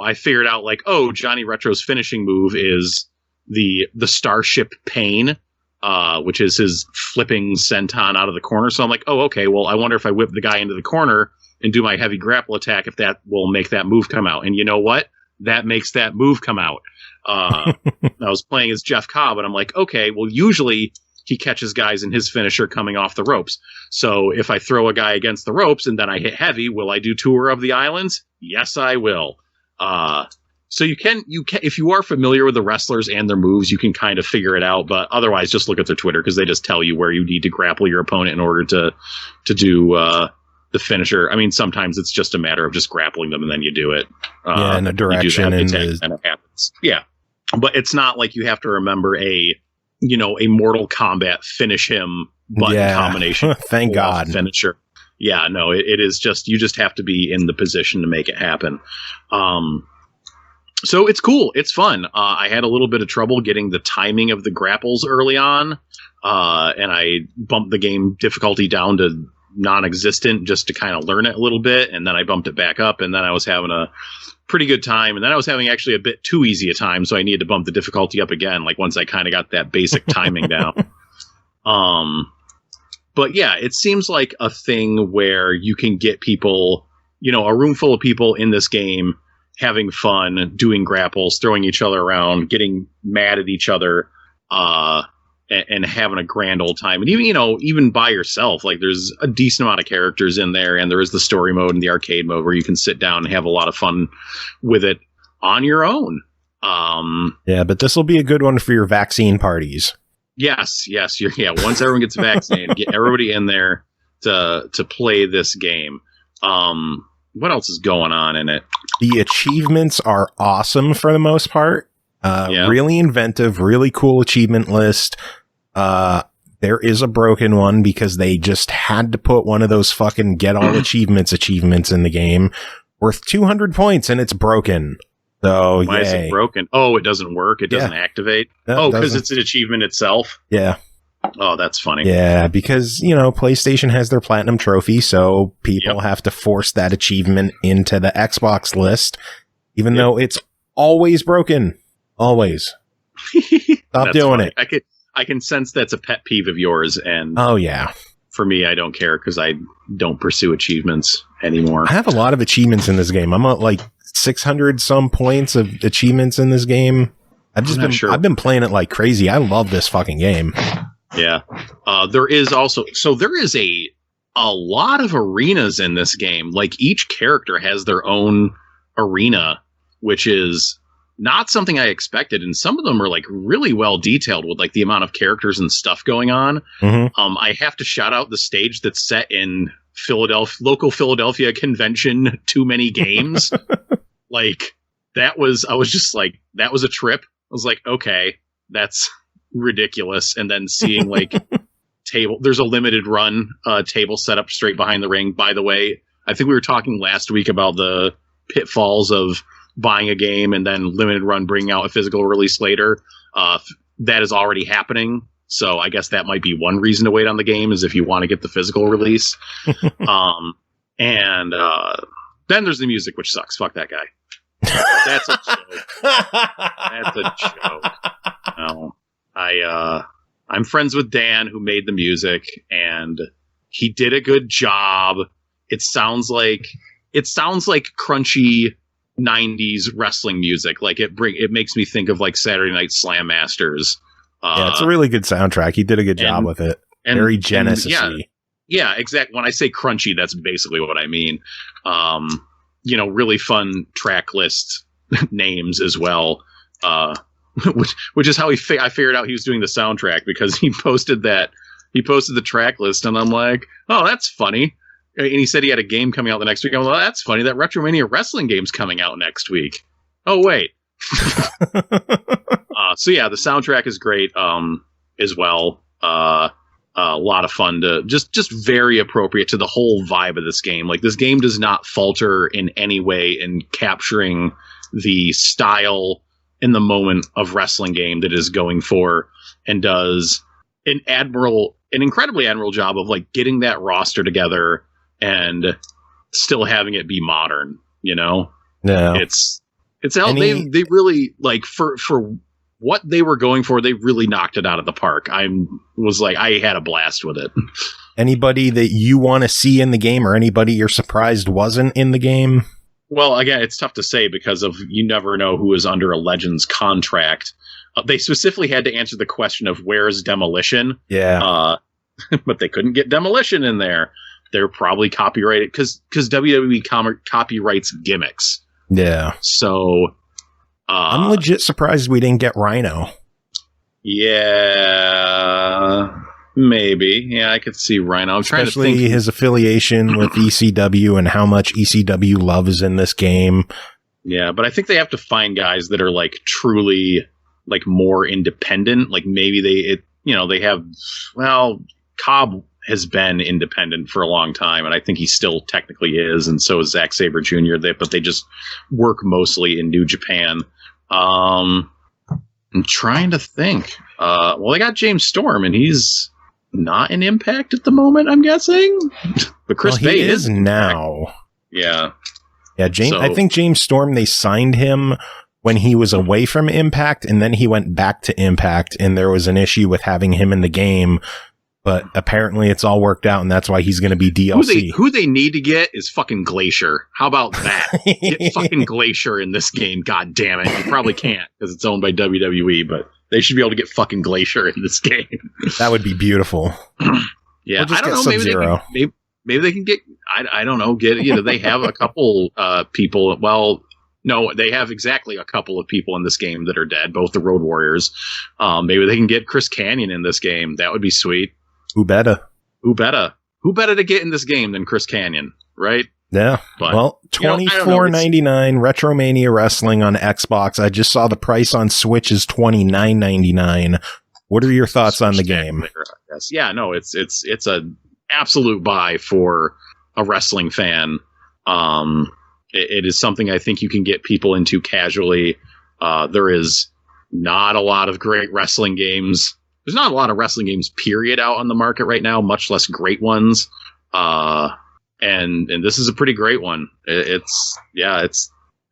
I figured out Johnny Retro's finishing move is the Starship Pain, which is his flipping senton out of the corner. So I'm like, okay, well, I wonder if I whip the guy into the corner and do my heavy grapple attack, if that will make that move come out. And you know what? That makes that move come out. I was playing as Jeff Cobb, and I'm like, okay, well, usually he catches guys in his finisher coming off the ropes. So if I throw a guy against the ropes and then I hit heavy, will I do Tour of the Islands? Yes, I will. So you can, if you are familiar with the wrestlers and their moves, you can kind of figure it out. But otherwise, just look at their Twitter, because they just tell you where you need to grapple your opponent in order to do the finisher. I mean, sometimes it's just a matter of just grappling them and then you do it. In a direction, and it happens. Yeah, but it's not like you have to remember a Mortal Kombat finish him button combination. Thank God. Finisher. Yeah, no, it is just, you just have to be in the position to make it happen. So it's cool. It's fun. I had a little bit of trouble getting the timing of the grapples early on. And I bumped the game difficulty down to non-existent just to kind of learn it a little bit. And then I bumped it back up, and then I was having a pretty good time. And then I was having actually a bit too easy a time. So I needed to bump the difficulty up again, once I kind of got that basic timing down. But yeah, it seems like a thing where you can get people, a room full of people in this game having fun, doing grapples, throwing each other around, getting mad at each other, and having a grand old time. And even by yourself, there's a decent amount of characters in there, and there is the story mode and the arcade mode where you can sit down and have a lot of fun with it on your own. Yeah, but this will be a good one for your vaccine parties. Yes. Once everyone gets vaccinated, get everybody in there to play this game. What else is going on in it? The achievements are awesome for the most part. Really inventive, really cool achievement list. There is a broken one because they just had to put one of those fucking get all achievements in the game worth 200 points, and it's broken. So why is it broken? Oh, it doesn't work. It doesn't activate. No, because it's an achievement itself. Yeah. Oh, that's funny. Yeah, because, PlayStation has their platinum trophy, so people have to force that achievement into the Xbox list, even though it's always broken. Always. Stop doing it. I can sense that's a pet peeve of yours, and oh yeah. For me, I don't care because I don't pursue achievements anymore. I have a lot of achievements in this game. I'm at like 600 some points of achievements in this game. I've been playing it like crazy. I love this fucking game. Yeah. There is a lot of arenas in this game. Like each character has their own arena, which is not something I expected. And some of them are like really well detailed with like the amount of characters and stuff going on. Mm-hmm. I have to shout out the stage that's set in local Philadelphia convention, Too Many Games. Like that was a trip. I was like, okay, that's ridiculous. And then seeing like there's a limited run table set up straight behind the ring. By the way, I think we were talking last week about the pitfalls of buying a game and then limited run bringing out a physical release later. That is already happening. So I guess that might be one reason to wait on the game, is if you want to get the physical release. And then there's the music, which sucks. Fuck that guy. That's a joke. That's a joke. No. I'm friends with Dan, who made the music, and he did a good job. It sounds like crunchy 90s wrestling music. Like it makes me think of like Saturday Night Slam Masters. Yeah, it's a really good soundtrack. He did a good job with it. Very Genesis-y. Yeah, exactly. When I say crunchy, that's basically what I mean. Really fun track list names as well. Which is how I figured out he was doing the soundtrack, because he posted the track list, and I'm like, oh, that's funny. And he said he had a game coming out the next week. I'm like, oh, that's funny. That RetroMania wrestling game's coming out next week. Oh, wait. So yeah, the soundtrack is great as well. A lot of fun to just very appropriate to the whole vibe of this game. Like, this game does not falter in any way in capturing the style in the moment of wrestling game that is going for, and does an incredibly admirable job of like getting that roster together and still having it be modern, you know? No. It's they really, like, for what they were going for, they really knocked it out of the park. I had a blast with it. Anybody that you want to see in the game, or anybody you're surprised wasn't in the game? Well, again, it's tough to say because you never know who is under a Legends contract. They specifically had to answer the question of where's Demolition. Yeah. But they couldn't get Demolition in there. They're probably copyrighted because WWE copyrights gimmicks. Yeah. So I'm legit surprised we didn't get Rhino. Yeah, maybe. Yeah, I could see Rhino. Especially his affiliation with ECW and how much ECW love is in this game. Yeah, but I think they have to find guys that are like truly like more independent. Like maybe they have. Well, Cobb has been independent for a long time, and I think he still technically is, and so is Zack Sabre Jr. But they just work mostly in New Japan. I'm trying to think. Well, they got James Storm, and he's not in Impact at the moment, I'm guessing. But Chris Bay is now. Yeah. Yeah, James. I think James Storm, they signed him when he was away from Impact, and then he went back to Impact, and there was an issue with having him in the game. But apparently it's all worked out, and that's why he's going to be DLC. Who they need to get is fucking Glacier. How about that? Get fucking Glacier in this game, god damn it. You probably can't because it's owned by WWE, but they should be able to get fucking Glacier in this game. That would be beautiful. Yeah, I don't know. Maybe they can get, I don't know, they have a couple people. Well, no, they have exactly a couple of people in this game that are dead, both the Road Warriors. Maybe they can get Chris Kanyon in this game. That would be sweet. Who better to get in this game than Chris Kanyon, right? Yeah. But, well, $24.99 RetroMania Wrestling on Xbox. I just saw the price on Switch is $29.99. What are your thoughts on the game? Yeah, no, it's a absolute buy for a wrestling fan. It is something I think you can get people into casually. There is not a lot of great wrestling games. There's not a lot of wrestling games, period, out on the market right now, much less great ones. And this is a pretty great one.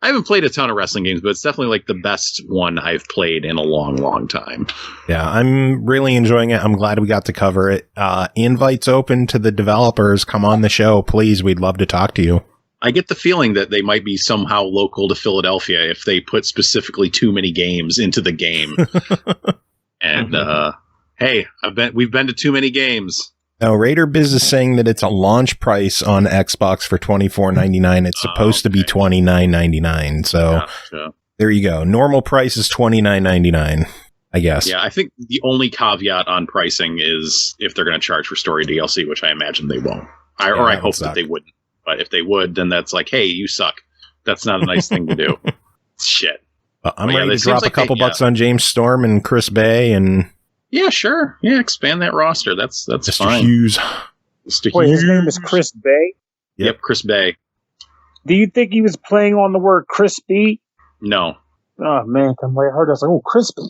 I haven't played a ton of wrestling games, but it's definitely like the best one I've played in a long, long time. Yeah, I'm really enjoying it. I'm glad we got to cover it. Invites open to the developers. Come on the show, please. We'd love to talk to you. I get the feeling that they might be somehow local to Philadelphia if they put specifically too many games into the game. And hey, we've been to too many games. Now, Raider Biz is saying that it's a launch price on Xbox for $24.99. It's supposed to be $29.99. So There you go. Normal price is $29.99, I guess. Yeah, I think the only caveat on pricing is if they're going to charge for story DLC, which I imagine they won't. I hope that they wouldn't. But if they would, then that's like, hey, you suck. That's not a nice thing to do. Shit. I'm ready to drop a couple bucks on James Storm and Chris Bay and... Yeah, sure. Yeah, expand that roster. That's Mr. fine. Hughes. Wait, his name is Chris Bay? Yep, Chris Bay. Do you think he was playing on the word crispy? No. Oh, man. I heard I was like, oh, crispy.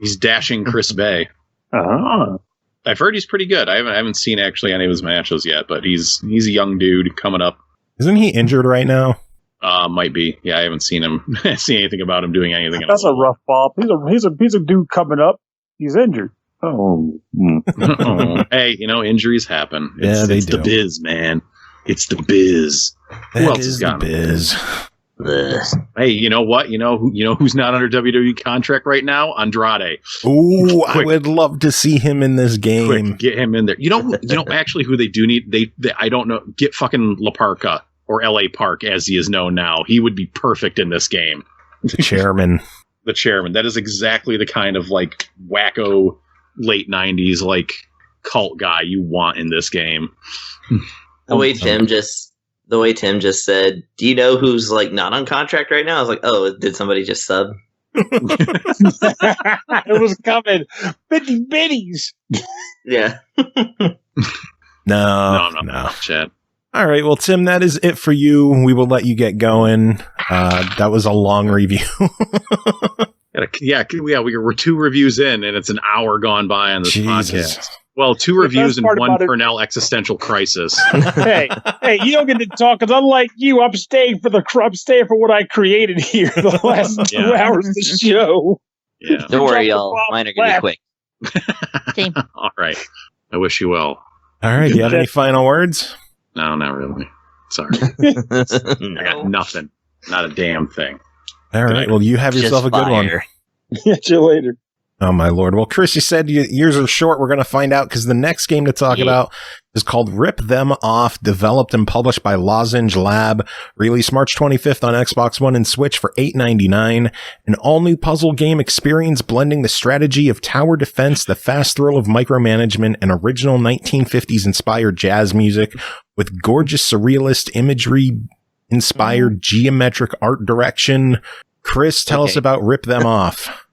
He's dashing Chris Bay. Uh-huh. I've heard he's pretty good. I haven't seen actually any of his matches yet, but he's a young dude coming up. Isn't he injured right now? Might be. Yeah, I haven't seen anything about him doing anything. That's a rough ball. He's a dude coming up. He's injured. Oh. Hey, injuries happen. It's the biz, man. It's the biz. Who else has got the biz? Hey, you know what? You know who's not under WWE contract right now? Andrade. Ooh, I would love to see him in this game. Quick, get him in there. Actually who they do need. They I don't know. Get fucking La Parka or LA Park as he is known now. He would be perfect in this game. The chairman. The chairman. That is exactly the kind of like wacko late 90s like cult guy you want in this game. The way Tim just said, do you know who's like not on contract right now? I was like, oh, did somebody just sub? It was coming. 50 biddies. Yeah. No. Chat. All right. Well, Tim, that is it for you. We will let you get going. That was a long review. We're 2 reviews in, and it's an hour gone by on this podcast. Well, 2 reviews and 1 Pernell existential crisis. hey, you don't get to talk because unlike you, I'm staying for what I created here the last 2 hours of the show. Yeah. Don't worry, y'all. Mine are going to be quick. Same. All right. I wish you well. All right. Do you have any final words? No, not really. Sorry. No. I got nothing. Not a damn thing. All right. Well, you have yourself a good one. Catch you later. Oh, my Lord. Well, Chris, you said yours are short. We're going to find out because the next game to talk about is called Rip Them Off, developed and published by Lozange Lab, released March 25th on Xbox One and Switch for $8.99. An all-new puzzle game experience blending the strategy of tower defense, the fast thrill of micromanagement, and original 1950s-inspired jazz music with gorgeous surrealist imagery-inspired geometric art direction. Chris, tell us about Rip Them Off.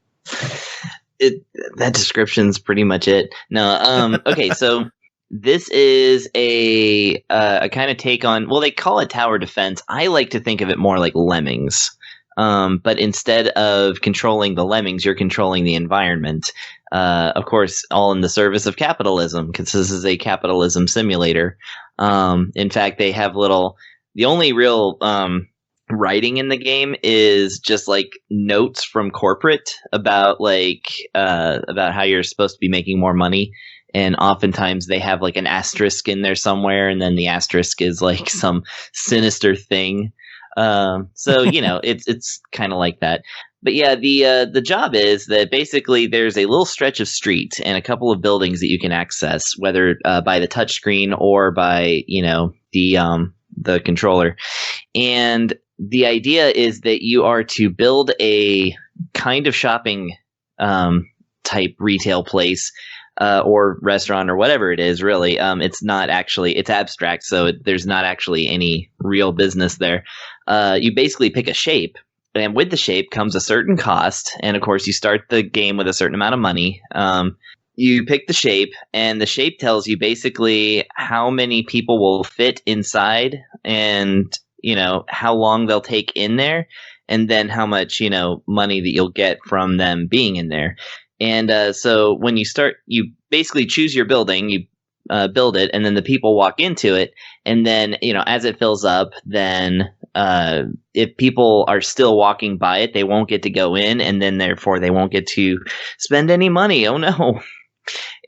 That description's pretty much it. No, okay, so this is a kind of take on, well, they call it tower defense. I like to think of it more like Lemmings. But instead of controlling the lemmings, you're controlling the environment. Of course, all in the service of capitalism, because this is a capitalism simulator. In fact, they have the only real writing in the game is just like notes from corporate about how you're supposed to be making more money, and oftentimes they have like an asterisk in there somewhere, and then the asterisk is like some sinister thing. So it's kind of like that. But yeah, the job is that basically there's a little stretch of street and a couple of buildings that you can access, whether by the touchscreen or by the controller. And the idea is that you are to build a kind of shopping type retail place or restaurant or whatever it is, really. It's not actually, it's abstract, so there's not actually any real business there. You basically pick a shape, and with the shape comes a certain cost. And of course, you start the game with a certain amount of money. You pick the shape, and the shape tells you basically how many people will fit inside, and how long they'll take in there, and then how much money that you'll get from them being in there. And so when you start, you basically choose your building, you build it, and then the people walk into it, and then as it fills up, then if people are still walking by it, they won't get to go in, and then therefore they won't get to spend any money. Oh no!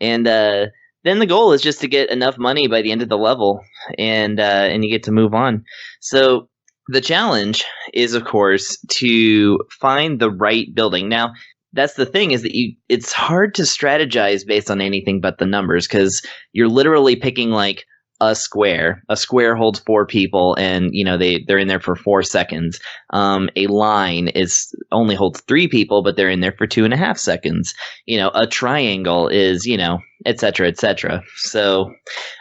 And then the goal is just to get enough money by the end of the level, and you get to move on. So the challenge is, of course, to find the right building. Now, that's the thing, is that it's hard to strategize based on anything but the numbers, because you're literally picking like a square. A square holds 4 people, and they're in there for 4 seconds. A line only holds 3 people, but they're in there for 2.5 seconds. A triangle is et cetera, et cetera. So,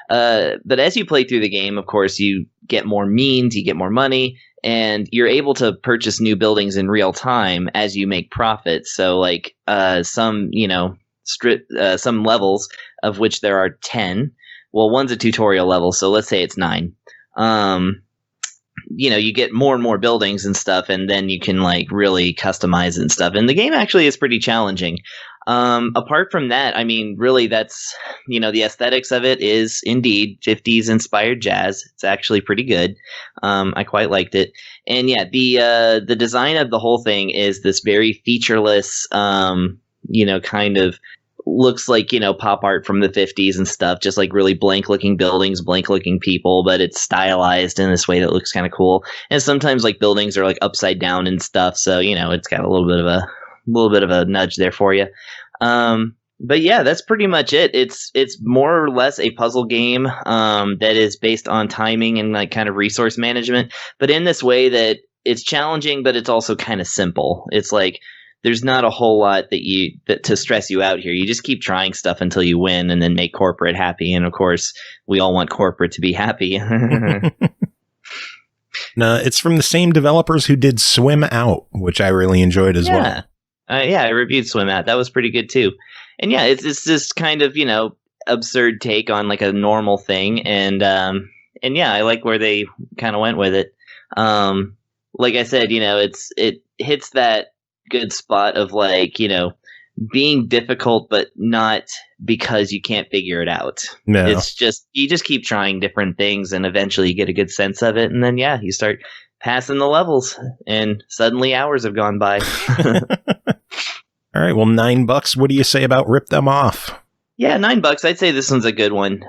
but as you play through the game, of course, you get more means, you get more money, and you're able to purchase new buildings in real time as you make profits. So, like some levels, of which there are 10. Well, one's a tutorial level, so let's say it's 9. You get more and more buildings and stuff, and then you can like really customize it and stuff. And the game actually is pretty challenging. Apart from that, I mean, really, that's the aesthetics of it is indeed 50s inspired jazz. It's actually pretty good. I quite liked it, and yeah, the design of the whole thing is this very featureless, kind of. Looks like, pop art from the 50s and stuff, just like really blank looking buildings, blank looking people, but it's stylized in this way that looks kind of cool. And sometimes like buildings are like upside down and stuff. So, it's got a little bit of a nudge there for you. But yeah, that's pretty much it. It's more or less a puzzle game, that is based on timing and like kind of resource management, but in this way that it's challenging, but it's also kind of simple. It's like, there's not a whole lot that to stress you out here. You just keep trying stuff until you win, and then make corporate happy. And of course, we all want corporate to be happy. No, it's from the same developers who did Swim Out, which I really enjoyed as well. Yeah, I reviewed Swim Out. That was pretty good too. And yeah, it's this kind of absurd take on like a normal thing, and yeah, I like where they kind of went with it. Like I said, it hits that good spot of like being difficult, but not because you can't figure it out. No. It's just you just keep trying different things, and eventually you get a good sense of it, and then you start passing the levels, and suddenly hours have gone by. All right, well, $9. What do you say about Rip Them Off? Yeah, $9. I'd say this one's a good one.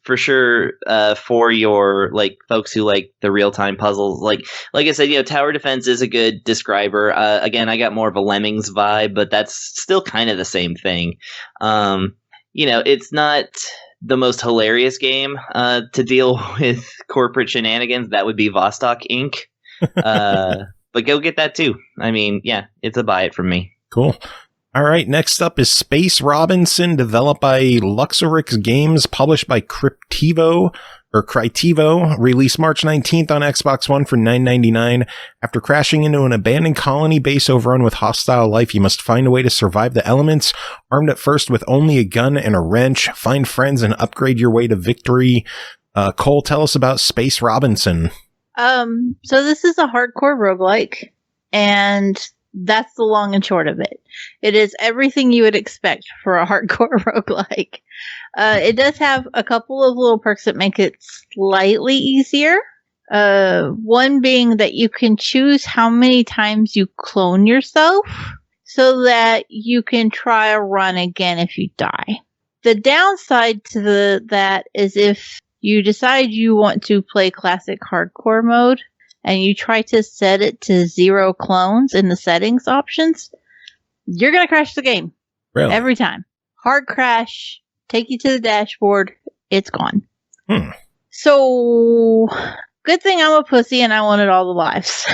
For sure, for your like folks who like the real-time puzzles, like I said, tower defense is a good describer. Again, I got more of a Lemmings vibe, but that's still kind of the same thing. It's not the most hilarious game to deal with corporate shenanigans. That would be Vostok Inc. But go get that too. I mean, yeah, it's a buy it from me. Cool. All right, next up is Space Robinson, developed by Luxorix Games, published by Crytivo, released March 19th on Xbox One for $9.99. After crashing into an abandoned colony base overrun with hostile life, you must find a way to survive the elements, armed at first with only a gun and a wrench, find friends, and upgrade your way to victory. Cole, tell us about Space Robinson. So this is a hardcore roguelike, and that's the long and short of it. It is everything you would expect for a hardcore roguelike. It does have a couple of little perks that make it slightly easier. One being that you can choose how many times you clone yourself so that you can try a run again if you die. The downside to that is if you decide you want to play classic hardcore mode, and you try to set it to 0 clones in the settings options, you're going to crash the game. Really? Every time. Hard crash, take you to the dashboard, it's gone. So, good thing I'm a pussy and I wanted all the lives.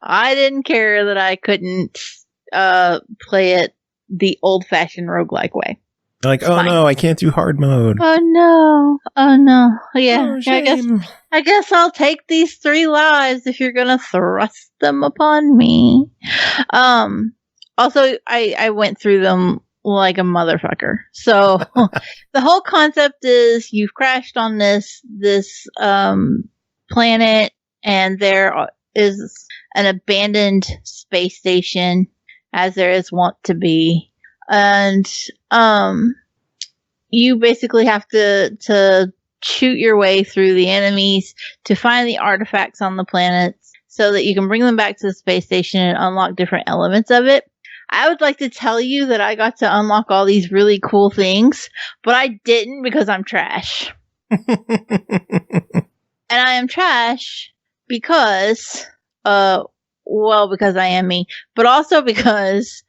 I didn't care that I couldn't play it the old-fashioned roguelike way. Like, it's fine. No, I can't do hard mode. Oh no. Yeah, I guess I'll take these 3 lives if you're gonna thrust them upon me. Also, I went through them like a motherfucker. So the whole concept is you've crashed on this planet, and there is an abandoned space station, as there is wont to be. And you basically have to shoot your way through the enemies to find the artifacts on the planets so that you can bring them back to the space station and unlock different elements of it. I would like to tell you that I got to unlock all these really cool things, but I didn't because I'm trash. And I am trash because, because I am me, but also because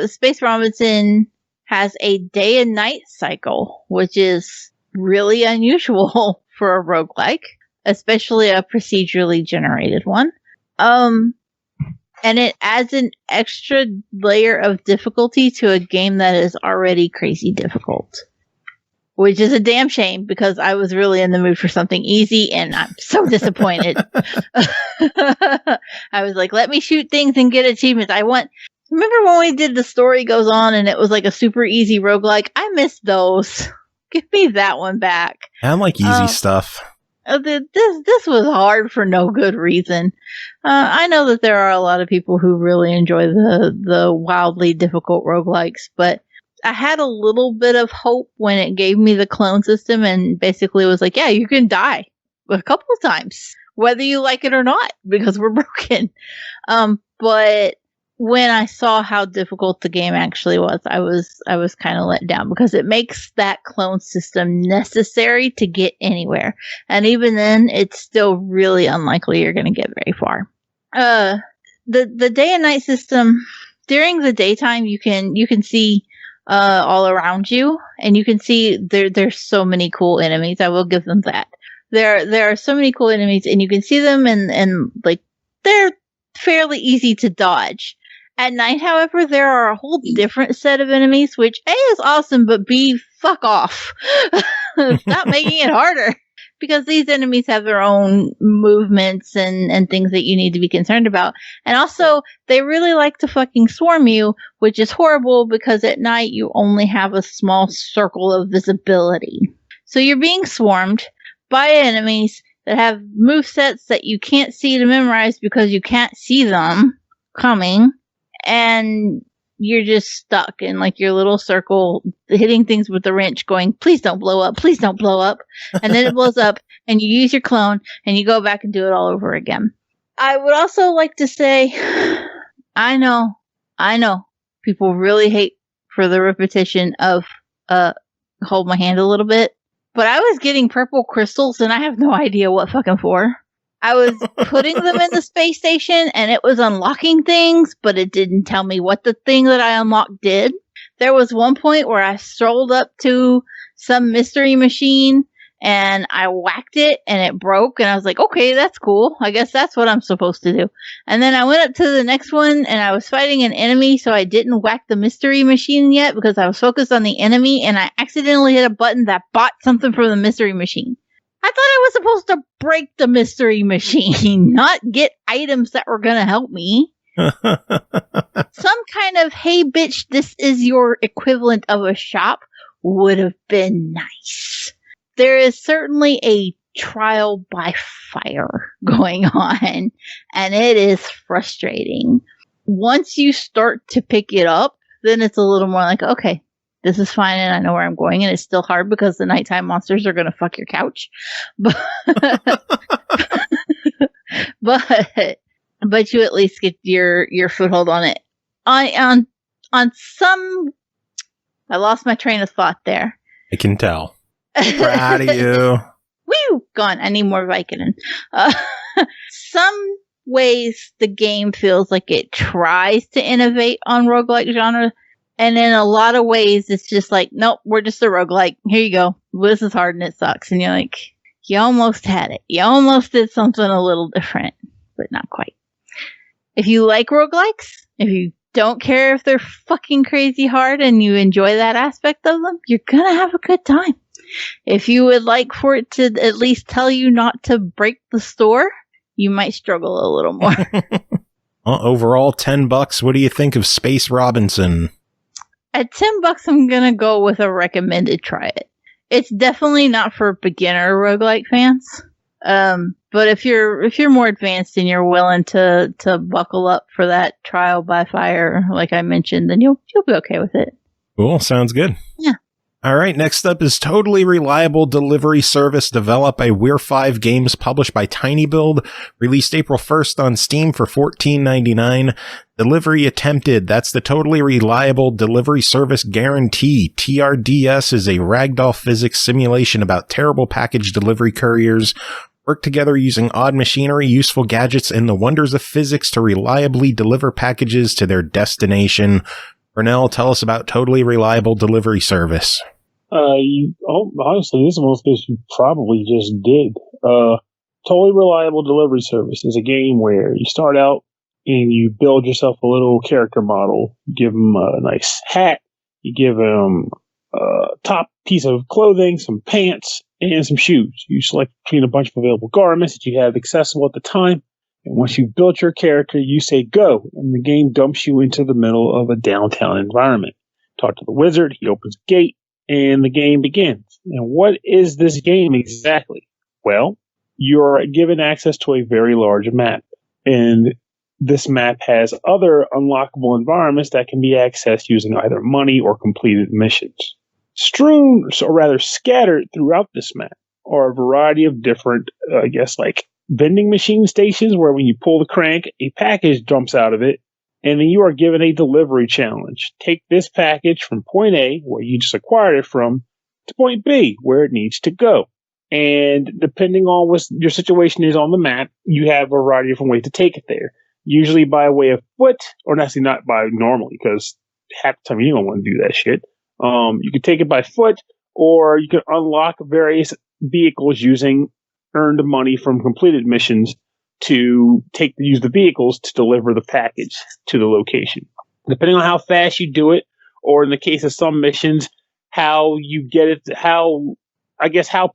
Space Robinson has a day and night cycle, which is really unusual for a roguelike, especially a procedurally generated one. And it adds an extra layer of difficulty to a game that is already crazy difficult. Which is a damn shame because I was really in the mood for something easy and I'm so disappointed. I was like, let me shoot things and get achievements. Remember when we did The Story Goes On and it was like a super easy roguelike? I missed those. Give me that one back. I like easy stuff. This was hard for no good reason. I know that there are a lot of people who really enjoy the wildly difficult roguelikes, but I had a little bit of hope when it gave me the clone system and basically was like, yeah, you can die a couple of times, whether you like it or not, because we're broken. But when I saw how difficult the game actually was, I was kind of let down because it makes that clone system necessary to get anywhere. And even then, it's still really unlikely you're going to get very far. The day and night system, during the daytime, you can see all around you, and you can see there's so many cool enemies. I will give them that. There are so many cool enemies, and you can see them, and like they're fairly easy to dodge. At night, however, there are a whole different set of enemies, which A is awesome, but B, fuck off. Stop making it harder. Because these enemies have their own movements and things that you need to be concerned about. And also, they really like to fucking swarm you, which is horrible because at night you only have a small circle of visibility. So you're being swarmed by enemies that have movesets that you can't see to memorize because you can't see them coming. And you're just stuck in like your little circle, hitting things with the wrench going, please don't blow up, please don't blow up. And then it blows up and you use your clone and you go back and do it all over again. I would also like to say, I know people really hate for the repetition of, hold my hand a little bit, but I was getting purple crystals and I have no idea what fucking for. I was putting them in the space station and it was unlocking things, but it didn't tell me what the thing that I unlocked did. There was one point where I strolled up to some mystery machine and I whacked it and it broke and I was like, okay, that's cool. I guess that's what I'm supposed to do. And then I went up to the next one and I was fighting an enemy, so I didn't whack the mystery machine yet because I was focused on the enemy and I accidentally hit a button that bought something from the mystery machine. I thought I was supposed to break the mystery machine, not get items that were going to help me. Some kind of, hey, bitch, this is your equivalent of a shop would have been nice. There is certainly a trial by fire going on, and it is frustrating. Once you start to pick it up, then it's a little more like, okay, this is fine and I know where I'm going, and it's still hard because the nighttime monsters are going to fuck your couch. But you at least get your foothold on it. On some, I lost my train of thought there. I can tell. Proud of you. Woo! Gone. I need more Vicodin. Some ways the game feels like it tries to innovate on roguelike genre. And in a lot of ways, it's just like, nope, we're just a roguelike. Here you go. This is hard and it sucks. And you're like, you almost had it. You almost did something a little different, but not quite. If you like roguelikes, if you don't care if they're fucking crazy hard and you enjoy that aspect of them, you're going to have a good time. If you would like for it to at least tell you not to break the store, you might struggle a little more. Well, overall, $10. What do you think of Space Robinson? At $10, I'm gonna go with a recommended try it. It's definitely not for beginner roguelike fans. But if you're more advanced and you're willing to buckle up for that trial by fire, like I mentioned, then you'll be okay with it. Cool. Sounds good. Yeah. All right. Next up is Totally Reliable Delivery Service, developed by We're 5 Games, published by tinyBuild, released April 1st on Steam for $14.99. Delivery attempted. That's the Totally Reliable Delivery Service guarantee. TRDS is a ragdoll physics simulation about terrible package delivery couriers. Work together using odd machinery, useful gadgets, and the wonders of physics to reliably deliver packages to their destination. Pernell, tell us about Totally Reliable Delivery Service. Honestly, this is one of those you probably just did. Totally Reliable Delivery Service is a game where you start out and you build yourself a little character model. You give them a nice hat. You give them a top piece of clothing, some pants, and some shoes. You select between a bunch of available garments that you have accessible at the time. And once you've built your character, you say go, and the game dumps you into the middle of a downtown environment. Talk to the wizard, he opens a gate, and the game begins. And what is this game exactly? Well, you're given access to a very large map, and this map has other unlockable environments that can be accessed using either money or completed missions. Strewn, or rather scattered throughout this map, are a variety of different, like vending machine stations where when you pull the crank, a package jumps out of it, and then you are given a delivery challenge. Take this package from point A, where you just acquired it from, to point B, where it needs to go. And depending on what your situation is on the map, you have a variety of different ways to take it there. Usually by way of foot, or actually not by normally, because half the time you don't want to do that shit. You can take it by foot, or you can unlock various vehicles using earned money from completed missions to use the vehicles to deliver the package to the location. Depending on how fast you do it, or in the case of some missions, how you get it, how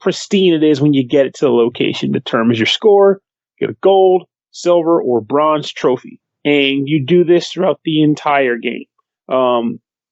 pristine it is when you get it to the location determines your score. You get a gold, silver, or bronze trophy. And you do this throughout the entire game.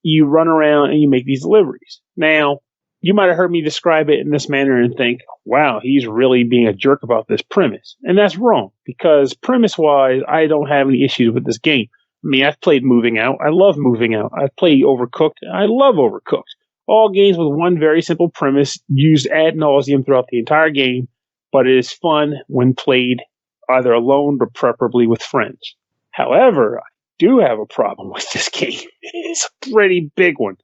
You run around and you make these deliveries. Now, you might have heard me describe it in this manner and think, wow, he's really being a jerk about this premise. And that's wrong, because premise-wise, I don't have any issues with this game. I mean, I've played Moving Out. I love Moving Out. I've played Overcooked. I love Overcooked. All games with one very simple premise used ad nauseum throughout the entire game, but it is fun when played either alone or preferably with friends. However, I do have a problem with this game. It's a pretty big one.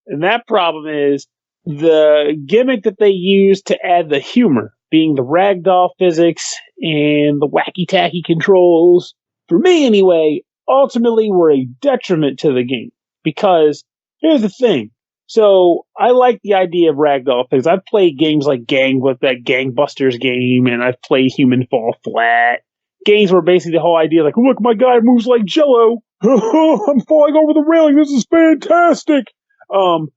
And that problem is the gimmick that they use to add the humor, being the ragdoll physics and the wacky-tacky controls, for me anyway, ultimately were a detriment to the game. Because here's the thing. So I like the idea of ragdoll physics. I've played games like that Gangbusters game, and I've played Human Fall Flat. Games where basically the whole idea like, look, my guy moves like Jello. I'm falling over the railing. This is fantastic.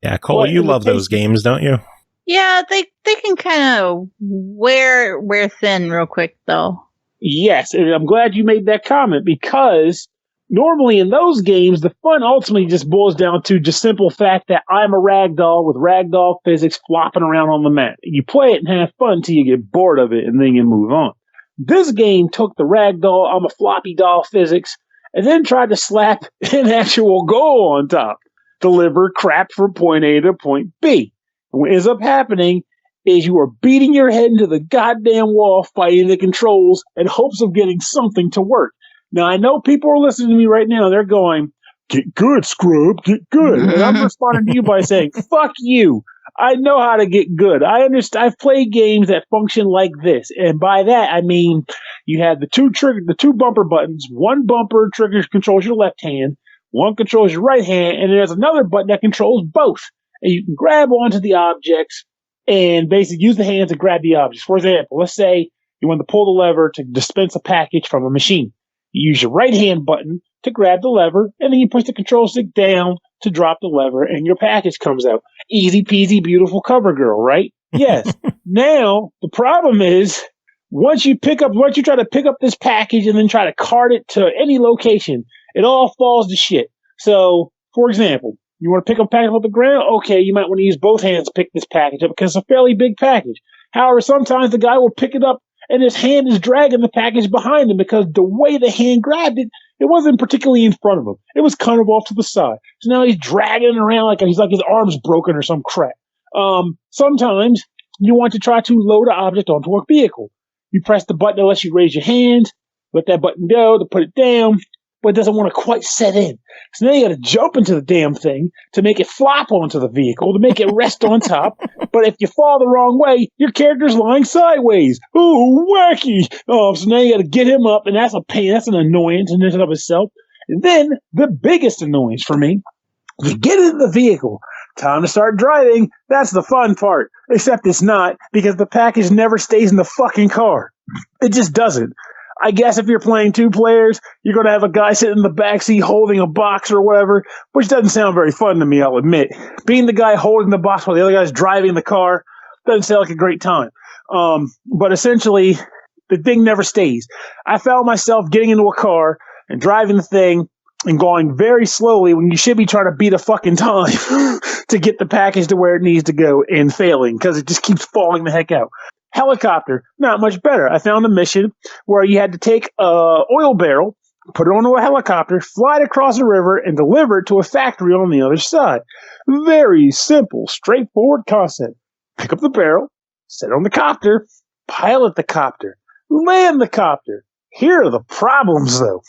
Yeah, Cole, you love those games, don't you? Yeah, they can kind of wear thin real quick, though. Yes, and I'm glad you made that comment, because normally in those games, the fun ultimately just boils down to just simple fact that I'm a ragdoll with ragdoll physics flopping around on the mat. You play it and have fun until you get bored of it, and then you move on. This game took the ragdoll, I'm a floppy doll physics, and then tried to slap an actual goal on top. Deliver crap from point A to point B. And what ends up happening is you are beating your head into the goddamn wall fighting the controls in hopes of getting something to work. Now, I know people are listening to me right now. They're going, get good, scrub, get good. And I'm responding to you by saying, fuck you. I know how to get good. I understand. I've played games that function like this. And by that, I mean, you have the two bumper buttons. One bumper controls your left hand. One controls your right hand, and there's another button that controls both. And you can grab onto the objects and basically use the hands to grab the objects. For example, let's say you want to pull the lever to dispense a package from a machine. You use your right hand button to grab the lever, and then you push the control stick down to drop the lever, and your package comes out. Easy peasy, beautiful cover girl, right? Yes. Now, the problem is, once you try to pick up this package and then try to cart it to any location, it all falls to shit. So, for example, you want to pick up a package off the ground? Okay, you might want to use both hands to pick this package up because it's a fairly big package. However, sometimes the guy will pick it up and his hand is dragging the package behind him because the way the hand grabbed it, It wasn't particularly in front of him. It was kind of off to the side. So now he's dragging it around like he's like his arm's broken or some crap. Sometimes you want to try to load an object onto a vehicle. You press the button that lets you raise your hand, let that button go to put it down, but it doesn't want to quite set in. So now you got to jump into the damn thing to make it flop onto the vehicle, to make it rest on top. But if you fall the wrong way, your character's lying sideways. Ooh, wacky. So now you got to get him up, and that's a pain. That's an annoyance in and of itself. And then the biggest annoyance for me, you get in the vehicle. Time to start driving. That's the fun part. Except it's not, because the package never stays in the fucking car. It just doesn't. I guess if you're playing 2 players, you're going to have a guy sitting in the backseat holding a box or whatever, which doesn't sound very fun to me, I'll admit. Being the guy holding the box while the other guy's driving the car doesn't sound like a great time. But essentially, the thing never stays. I found myself getting into a car and driving the thing and going very slowly when you should be trying to beat a fucking time to get the package to where it needs to go and failing because it just keeps falling the heck out. Helicopter, not much better. I found a mission where you had to take a oil barrel, put it onto a helicopter, fly it across a river, and deliver it to a factory on the other side. Very simple, straightforward concept. Pick up the barrel, sit on the copter, pilot the copter, land the copter. Here are the problems, though.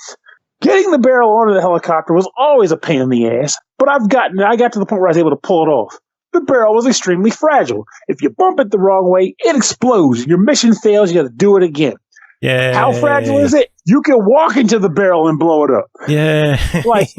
Getting the barrel onto the helicopter was always a pain in the ass, but I got to the point where I was able to pull it off. The barrel was extremely fragile. If you bump it the wrong way, it explodes. Your mission fails. You got to do it again. Yeah. How fragile is it? You can walk into the barrel and blow it up. Yeah. Like,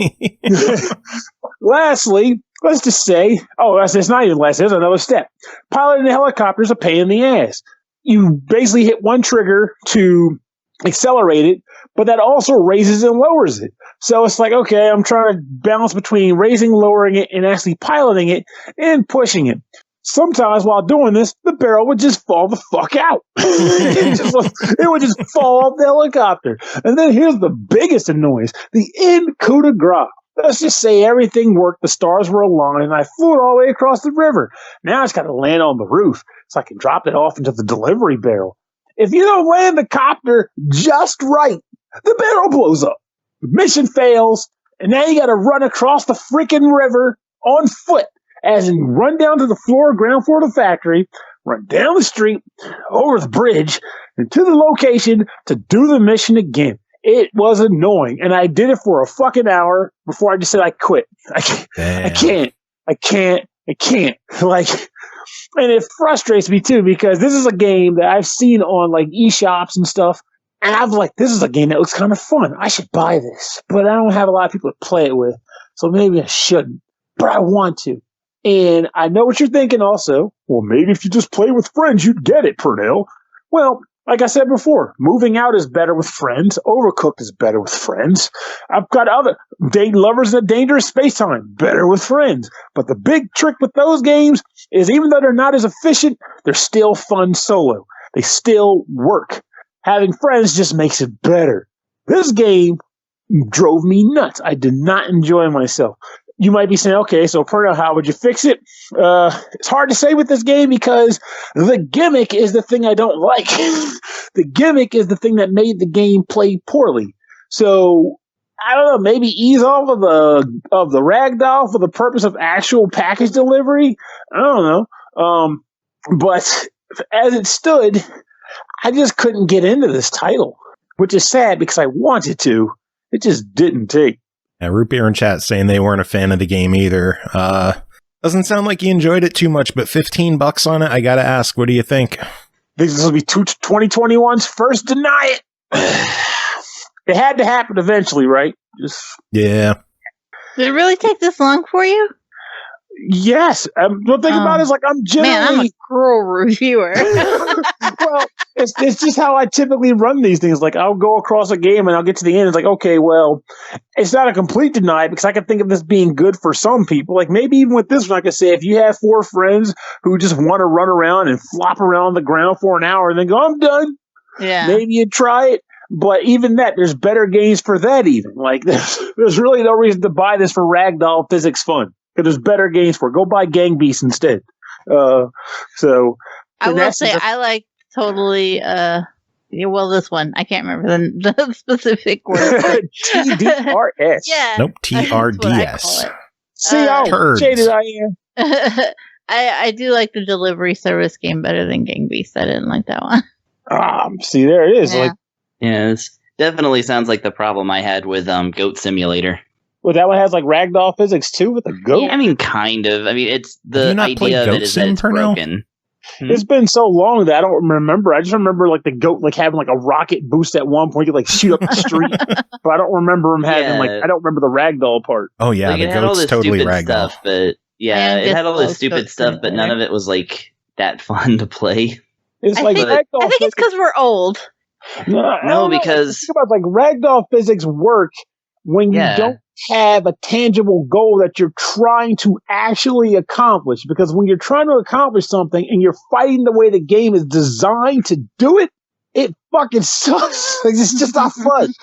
lastly, let's just say, it's not even last. There's another step. Piloting a helicopter is a pain in the ass. You basically hit one trigger to accelerate it, but that also raises and lowers it. So it's like, okay, I'm trying to balance between raising, lowering it, and actually piloting it and pushing it. Sometimes while doing this, the barrel would just fall the fuck out. It would just fall off the helicopter. And then here's the biggest annoyance, the end coup de grace. Let's just say everything worked, the stars were aligned, and I flew it all the way across the river. Now it's got to land on the roof so I can drop it off into the delivery barrel. If you don't land the copter just right, the barrel blows up. The mission fails, and now you got to run across the freaking river on foot, as in run down to the ground floor of the factory, run down the street, over the bridge, and to the location to do the mission again. It was annoying, and I did it for a fucking hour before I just said I quit. I can't. Like, and it frustrates me too, because this is a game that I've seen on like eShops and stuff, and I'm like, this is a game that looks kind of fun. I should buy this, but I don't have a lot of people to play it with, so maybe I shouldn't. But I want to. And I know what you're thinking also. Well, maybe if you just play with friends, you'd get it, Pernell. Well, like I said before, moving out is better with friends. Overcooked is better with friends. I've got other date lovers in a dangerous space time. Better with friends. But the big trick with those games is even though they're not as efficient, they're still fun solo. They still work. Having friends just makes it better. This game drove me nuts. I did not enjoy myself. You might be saying, okay, so Pernell, how would you fix it? It's hard to say with this game because the gimmick is the thing I don't like. The gimmick is the thing that made the game play poorly. So, I don't know, maybe ease off of the ragdoll for the purpose of actual package delivery? I don't know. But as it stood, I just couldn't get into this title, which is sad because I wanted to. It just didn't take. Yeah, Root Beer in chat saying they weren't a fan of the game either. Doesn't sound like you enjoyed it too much, but $15 on it. I gotta ask, what do you think? This will be 2021's first deny it. It had to happen eventually, right? Yeah. Did it really take this long for you? Yes. The thing about it is, like, I'm generally... Man, I'm a cruel reviewer. Well, it's just how I typically run these things. Like, I'll go across a game and I'll get to the end. It's like, okay, well, it's not a complete deny because I can think of this being good for some people. Like, maybe even with this one, I could say if you have 4 friends who just want to run around and flop around on the ground for an hour and then go, I'm done. Yeah. Maybe you'd try it. But even that, there's better games for that even. Like, there's really no reason to buy this for ragdoll physics fun. Because there's better games for it. Go buy Gang Beasts instead. So I will say I like totally Yeah, well, this one. I can't remember the specific word. TDRS. Yeah. Nope, TRDS. See how shaded I am? I do like the delivery service game better than Gang Beasts. I didn't like that one. See, there it is. Yeah, this definitely sounds like the problem I had with Goat Simulator. Well, that one has like ragdoll physics too with the goat. Yeah, I mean, kind of. I mean, it's the idea of it is that it's broken. It's been so long that I don't remember. I just remember like the goat like having like a rocket boost at one point, you like shoot up the street. But I don't remember him having I don't remember the ragdoll part. Oh yeah, like, the goat's totally ragdoll. Stuff, but it had all this stupid stuff, but none of it was like that fun to play. I think it's because we're old. No, because think about like ragdoll physics work when you don't have a tangible goal that you're trying to actually accomplish. Because when you're trying to accomplish something and you're fighting the way the game is designed to do it, it fucking sucks. It's just not fun.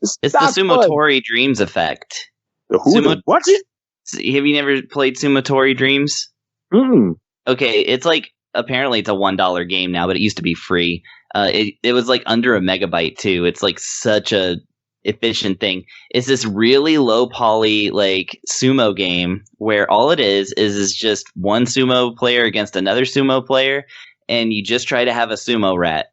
It's the Sumotori Dreams effect. What? Have you never played Sumotori Dreams? Okay, it's like apparently it's a $1 game now, but it used to be free. It was like under a megabyte too. It's like such a efficient thing. It's this really low poly like sumo game where all it is just one sumo player against another sumo player, and you just try to have a sumo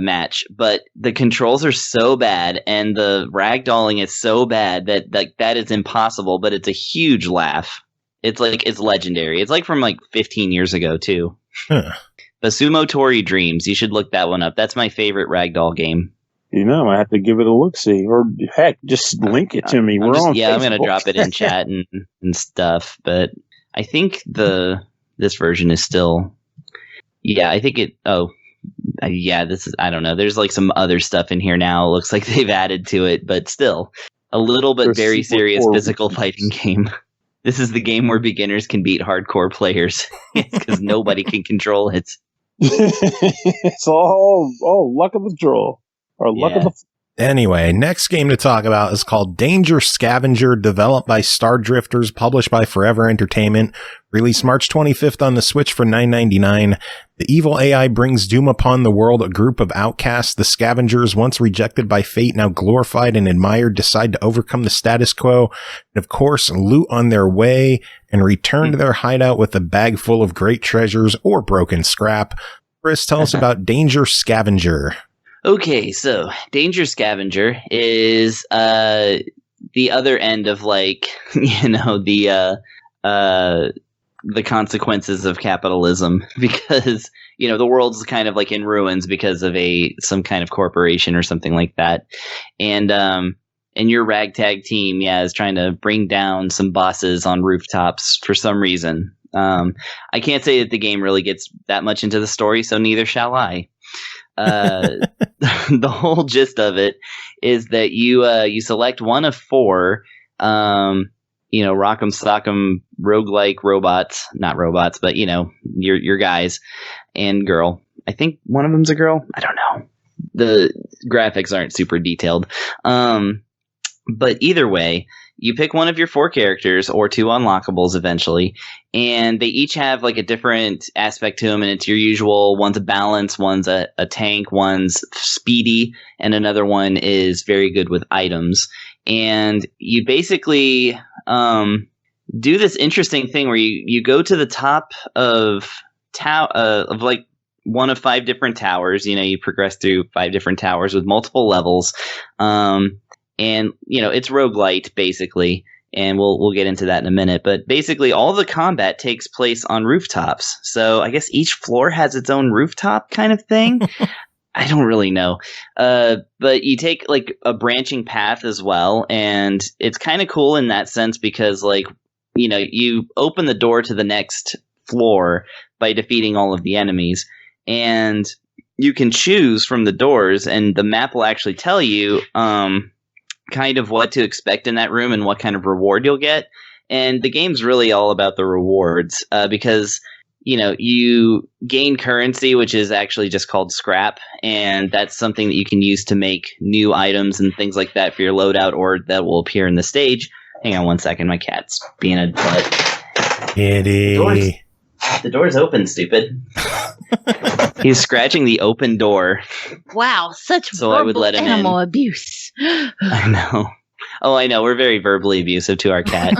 match. But the controls are so bad and the ragdolling is so bad that is impossible. But it's a huge laugh. It's legendary. It's like from like 15 years ago too. Huh. The Sumotori Dreams. You should look that one up. That's my favorite ragdoll game. You know, I have to give it a look-see. Or, heck, just link it to me. I'm going to drop it in chat and stuff. But I think this version is still... Yeah, I think it... Oh, yeah, this is... I don't know. There's like some other stuff in here now. It looks like they've added to it. But still, a little but very serious physical fighting game. This is the game where beginners can beat hardcore players. Because nobody can control it. It's all luck of the draw. Or luck of the... Anyway, next game to talk about is called Danger Scavenger, developed by Star Drifters, published by Forever Entertainment, released March 25th on the Switch for $9.99. The evil AI brings doom upon the world. A group of outcasts, the Scavengers, once rejected by fate, now glorified and admired, decide to overcome the status quo and, of course, loot on their way and return to their hideout with a bag full of great treasures or broken scrap. Chris, tell us about Danger Scavenger. Okay, so Danger Scavenger is the other end of like, the consequences of capitalism, because the world's kind of like in ruins because of some kind of corporation or something like that, and your ragtag team is trying to bring down some bosses on rooftops for some reason. I can't say that the game really gets that much into the story, so neither shall I. The whole gist of it is that you select one of four rock'em sock'em roguelike robots, not robots, but your guys and girl. I think one of them's a girl. I don't know. The graphics aren't super detailed. But either way, you pick one of your four characters or two unlockables eventually, and they each have like a different aspect to them, and it's your usual. One's a balance, one's a tank, one's speedy, and another one is very good with items. And you basically do this interesting thing where you go to the top of like one of 5 different towers. You progress through 5 different towers with multiple levels. And, it's roguelite, basically, and we'll get into that in a minute. But basically, all the combat takes place on rooftops. So I guess each floor has its own rooftop kind of thing. I don't really know. But you take, like, a branching path as well, and it's kind of cool in that sense because, like, you open the door to the next floor by defeating all of the enemies, and you can choose from the doors, and the map will actually tell you kind of what to expect in that room and what kind of reward you'll get. And the game's really all about the rewards because, you gain currency, which is actually just called scrap. And that's something that you can use to make new items and things like that for your loadout, or that will appear in the stage. Hang on one second. My cat's being a butt. Kitty. The door's open, stupid. He's scratching the open door. Wow, such so I would let him animal abuse. I know. Oh, I know. We're very verbally abusive to our cat.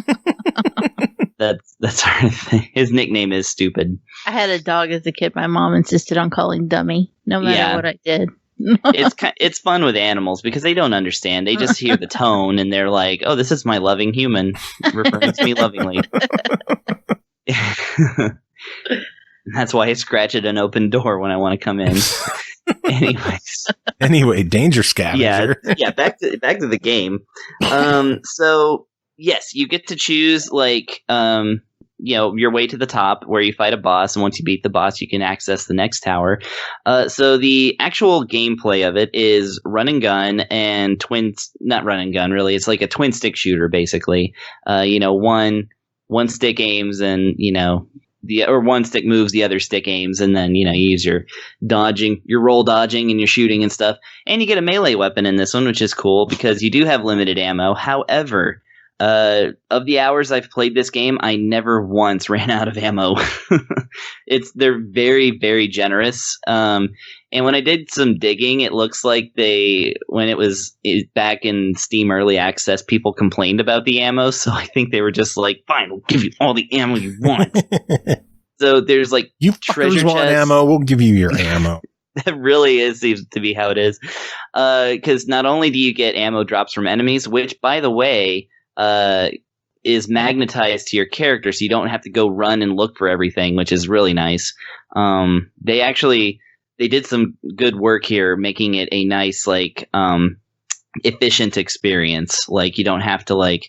That's our thing. His nickname is Stupid. I had a dog as a kid. My mom insisted on calling Dummy, no matter what I did. It's fun with animals because they don't understand. They just hear the tone and they're like, "Oh, this is my loving human," referring to me lovingly. That's why I scratch at an open door when I want to come in. Anyway, Danger Scavenger. Yeah. Back to the game. So yes, you get to choose your way to the top where you fight a boss, and once you beat the boss, you can access the next tower. So the actual gameplay of it is run and gun and not run and gun really. It's like a twin stick shooter basically. One stick aims and one stick moves, the other stick aims, and then you use your roll dodging and your shooting and stuff. And you get a melee weapon in this one, which is cool because you do have limited ammo. However, of the hours I've played this game, I never once ran out of ammo. They're very, very generous. And when I did some digging, it looks like when it was back in Steam Early Access, people complained about the ammo. So I think they were just like, fine, we'll give you all the ammo you want. So there's you fuckers want ammo, we'll give you your ammo. That really seems to be how it is. Because not only do you get ammo drops from enemies, which, by the way, is magnetized to your character, so you don't have to go run and look for everything, which is really nice. They did some good work here, making it a nice, efficient experience. Like, you don't have to,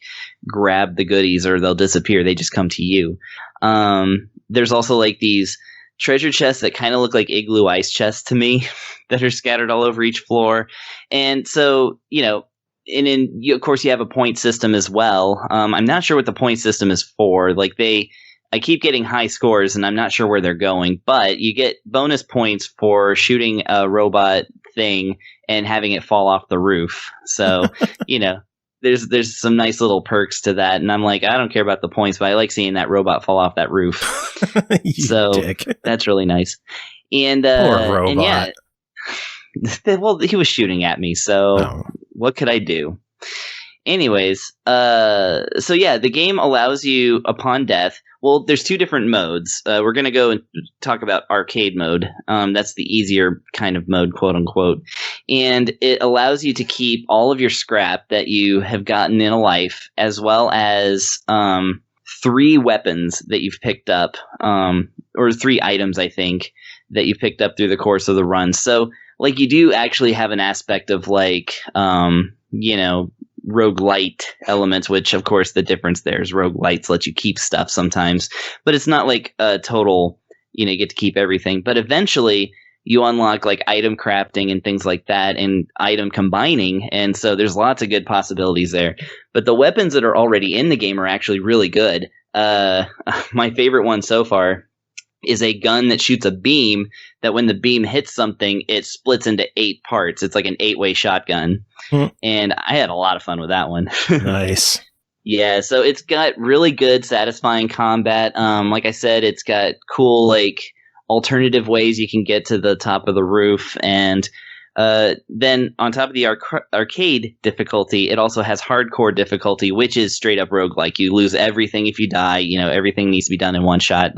grab the goodies or they'll disappear. They just come to you. There's also, these treasure chests that kind of look like igloo ice chests to me that are scattered all over each floor. And so, of course, you have a point system as well. I'm not sure what the point system is for. I keep getting high scores, and I'm not sure where they're going. But you get bonus points for shooting a robot thing and having it fall off the roof. So, there's some nice little perks to that. And I'm like, I don't care about the points, but I like seeing that robot fall off that roof. So dick. That's really nice. And poor robot. And yeah, well, he was shooting at me, so what could I do? Anyways, so yeah, the game allows you, upon death, well, there's two different modes. We're going to go and talk about arcade mode. That's the easier kind of mode, quote unquote. And it allows you to keep all of your scrap that you have gotten in a life, as well as 3 weapons that you've picked up, or 3 items, I think, that you've picked up through the course of the run. So, you do actually have an aspect of roguelite elements, which of course the difference there is roguelites let you keep stuff sometimes, but it's not like a total, you get to keep everything. But eventually you unlock item crafting and things like that and item combining. And so there's lots of good possibilities there. But the weapons that are already in the game are actually really good. My favorite one so far is a gun that shoots a beam that when the beam hits something, it splits into 8 parts. It's like an 8-way shotgun. And I had a lot of fun with that one. Nice. Yeah, so it's got really good, satisfying combat. Like I said, it's got cool, alternative ways you can get to the top of the roof. And then on top of the arcade difficulty, it also has hardcore difficulty, which is straight up roguelike. You lose everything if you die. Everything needs to be done in one shot,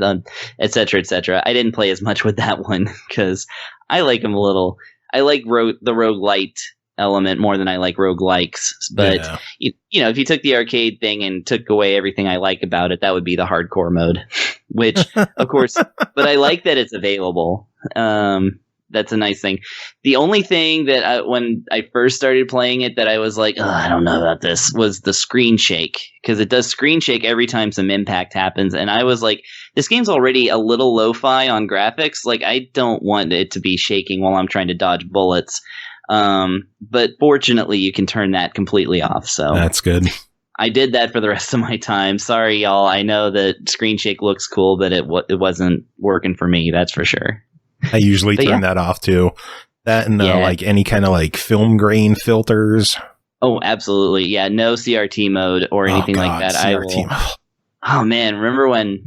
etc., etc. I didn't play as much with that one because I like them a little. I like the roguelite element more than I like roguelikes. But if you took the arcade thing and took away everything I like about it, that would be the hardcore mode. Which, of course, but I like that it's available. That's a nice thing. The only thing that when I first started playing it that I was like, I don't know about this, was the screen shake. Because it does screen shake every time some impact happens. And I was like, this game's already a little lo-fi on graphics. I don't want it to be shaking while I'm trying to dodge bullets. But fortunately, you can turn that completely off. So that's good. I did that for the rest of my time. Sorry, y'all. I know that screen shake looks cool, but it wasn't working for me. That's for sure. I usually turn that off too. That and any kind of film grain filters. Oh, absolutely. Yeah, no CRT mode or anything like that. CRT mode. Oh man, remember when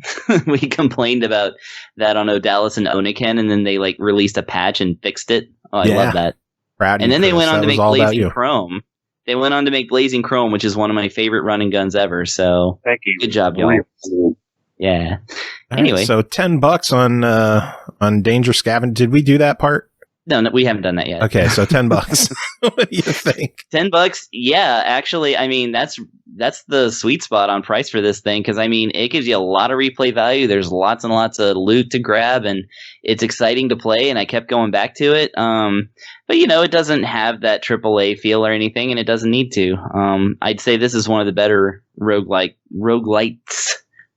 we complained about that on Odalis and Oniken, and then they like released a patch and fixed it? Oh, I love that. Proud and then they went on to make Blazing you. Chrome. They went on to make Blazing Chrome, which is one of my favorite run and guns ever. So thank you. Good job, y'all. Yeah. Anyway, right, so $10 on Danger Scavenger. Did we do that part? No, we haven't done that yet. Okay, so $10. What do you think? $10? Yeah, actually, I mean that's the sweet spot on price for this thing, because I mean it gives you a lot of replay value. There's lots and lots of loot to grab, and it's exciting to play. And I kept going back to it. But it doesn't have that AAA feel or anything, and it doesn't need to. I'd say this is one of the better roguelites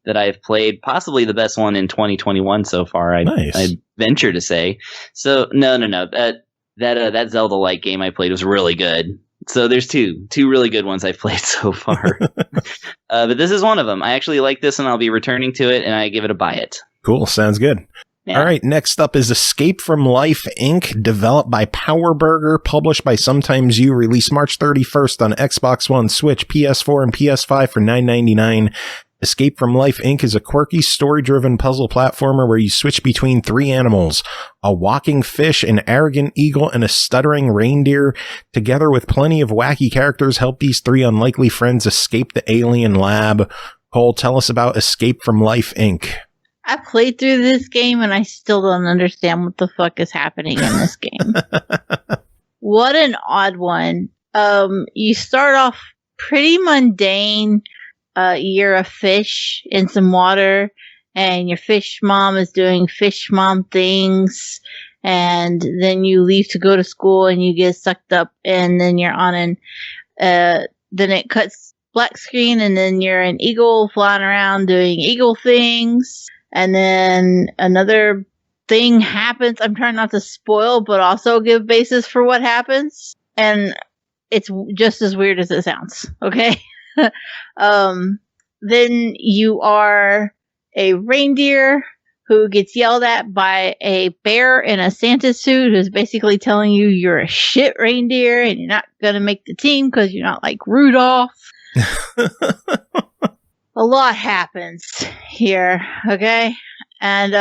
that I've played, possibly the best one in 2021 so far. I venture to say. So no, that Zelda-like game I played was really good. So there's two really good ones I've played so far. But this is one of them. I actually like this, and I'll be returning to it, and I give it a buy it. Cool, sounds good. Yeah. All right, next up is Escape from Life, Inc., developed by PowerBurger, published by Sometimes You, released March 31st on Xbox One, Switch, PS4, and PS5 for $9.99. Escape from Life, Inc. is a quirky, story-driven puzzle platformer where you switch between 3 animals, a walking fish, an arrogant eagle, and a stuttering reindeer. Together with plenty of wacky characters, help these 3 unlikely friends escape the alien lab. Cole, tell us about Escape from Life, Inc. I played through this game, and I still don't understand what the fuck is happening in this game. What an odd one. You start off pretty mundane. You're a fish in some water, and your fish mom is doing fish mom things, and then you leave to go to school, and you get sucked up, and then you're on then it cuts black screen, and then you're an eagle flying around doing eagle things, and then another thing happens. I'm trying not to spoil, but also give basis for what happens, and it's just as weird as it sounds, okay? Then you are a reindeer who gets yelled at by a bear in a Santa suit who's basically telling you you're a shit reindeer and you're not going to make the team because you're not like Rudolph. A lot happens here, okay? And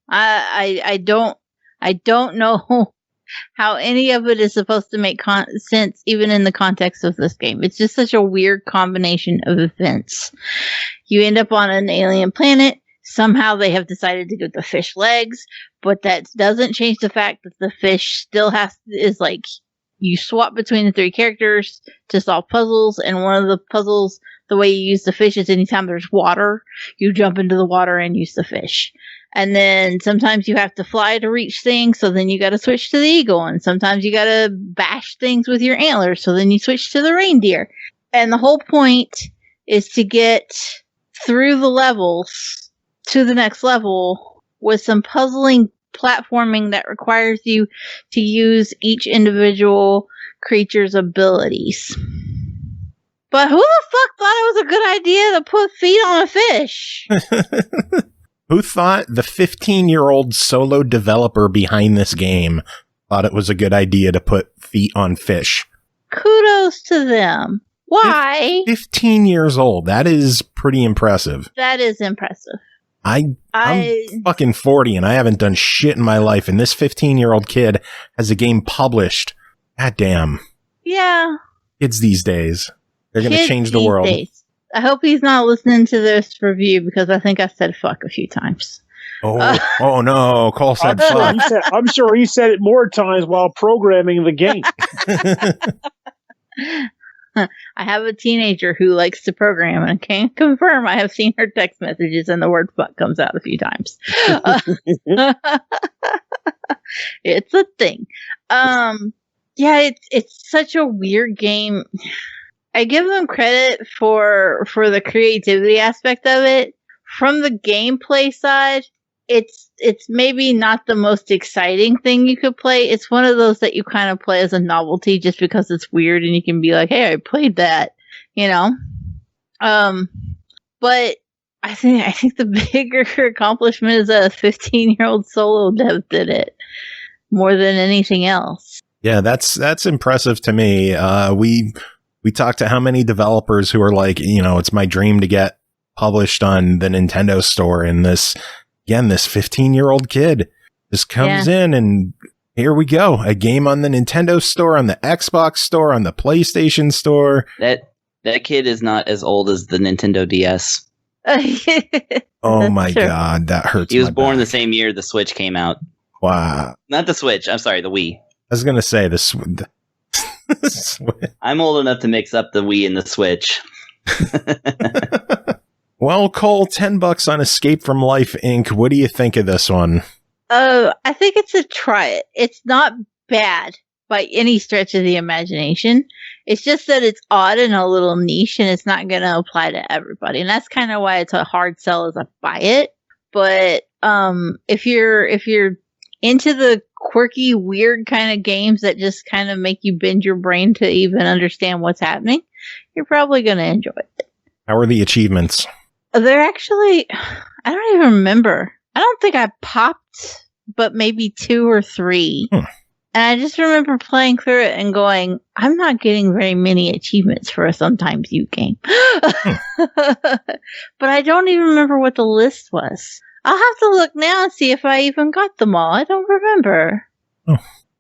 I don't know how any of it is supposed to make sense, even in the context of this game. It's just such a weird combination of events. You end up on an alien planet. Somehow they have decided to give the fish legs, but that doesn't change the fact that the fish still is like, you swap between the 3 characters to solve puzzles, and one of the puzzles, the way you use the fish is anytime there's water, you jump into the water and use the fish. And then sometimes you have to fly to reach things, so then you got to switch to the eagle. And sometimes you got to bash things with your antlers, so then you switch to the reindeer. And the whole point is to get through the levels to the next level with some puzzling platforming that requires you to use each individual creature's abilities. But who the fuck thought it was a good idea to put feet on a fish? Who thought the 15-year-old solo developer behind this game thought it was a good idea to put feet on fish? Kudos to them. Why? 15 years old. That is pretty impressive. That is impressive. I'm fucking 40 and I haven't done shit in my life, and this 15-year-old kid has a game published. God damn. Yeah. Kids these days. They're going to change the world. I hope he's not listening to this review, because I think I said fuck a few times. Oh no, Cole said fuck. I'm sure he said it more times while programming the game. I have a teenager who likes to program, and I can confirm I have seen her text messages and the word fuck comes out a few times. It's a thing. Yeah, it's such a weird game. I give them credit for the creativity aspect of it. From the gameplay side, it's maybe not the most exciting thing you could play. It's one of those that you kind of play as a novelty just because it's weird and you can be like, hey, I played that, you know? But I think the bigger accomplishment is that a 15-year-old solo dev did it more than anything else. Yeah, that's impressive to me. We talked to how many developers who are like, you know, it's my dream to get published on the Nintendo store, and this 15-year-old kid just comes in, and here we go. A game on the Nintendo store, on the Xbox store, on the PlayStation store. That kid is not as old as the Nintendo DS. Oh my God, that hurts. He was born the same year the Switch came out. Wow. Not the Switch. I'm sorry, the Wii. I was going to say the Switch. I'm old enough to mix up the Wii and the Switch. Well, Cole, $10 on Escape from Life, Inc. What do you think of this one? I think it's a try it. It's not bad by any stretch of the imagination. It's just that it's odd and a little niche, and it's not going to apply to everybody. And that's kind of why it's a hard sell as a buy it. But if you're into the quirky, weird kind of games that just kind of make you bend your brain to even understand what's happening, you're probably going to enjoy it. How are the achievements? They're actually, I don't even remember. I don't think I popped, but maybe 2 or 3. And I just remember playing through it and going, I'm not getting very many achievements for a Sometimes You game. But I don't even remember what the list was. I'll have to look now and see if I even got them all. I don't remember.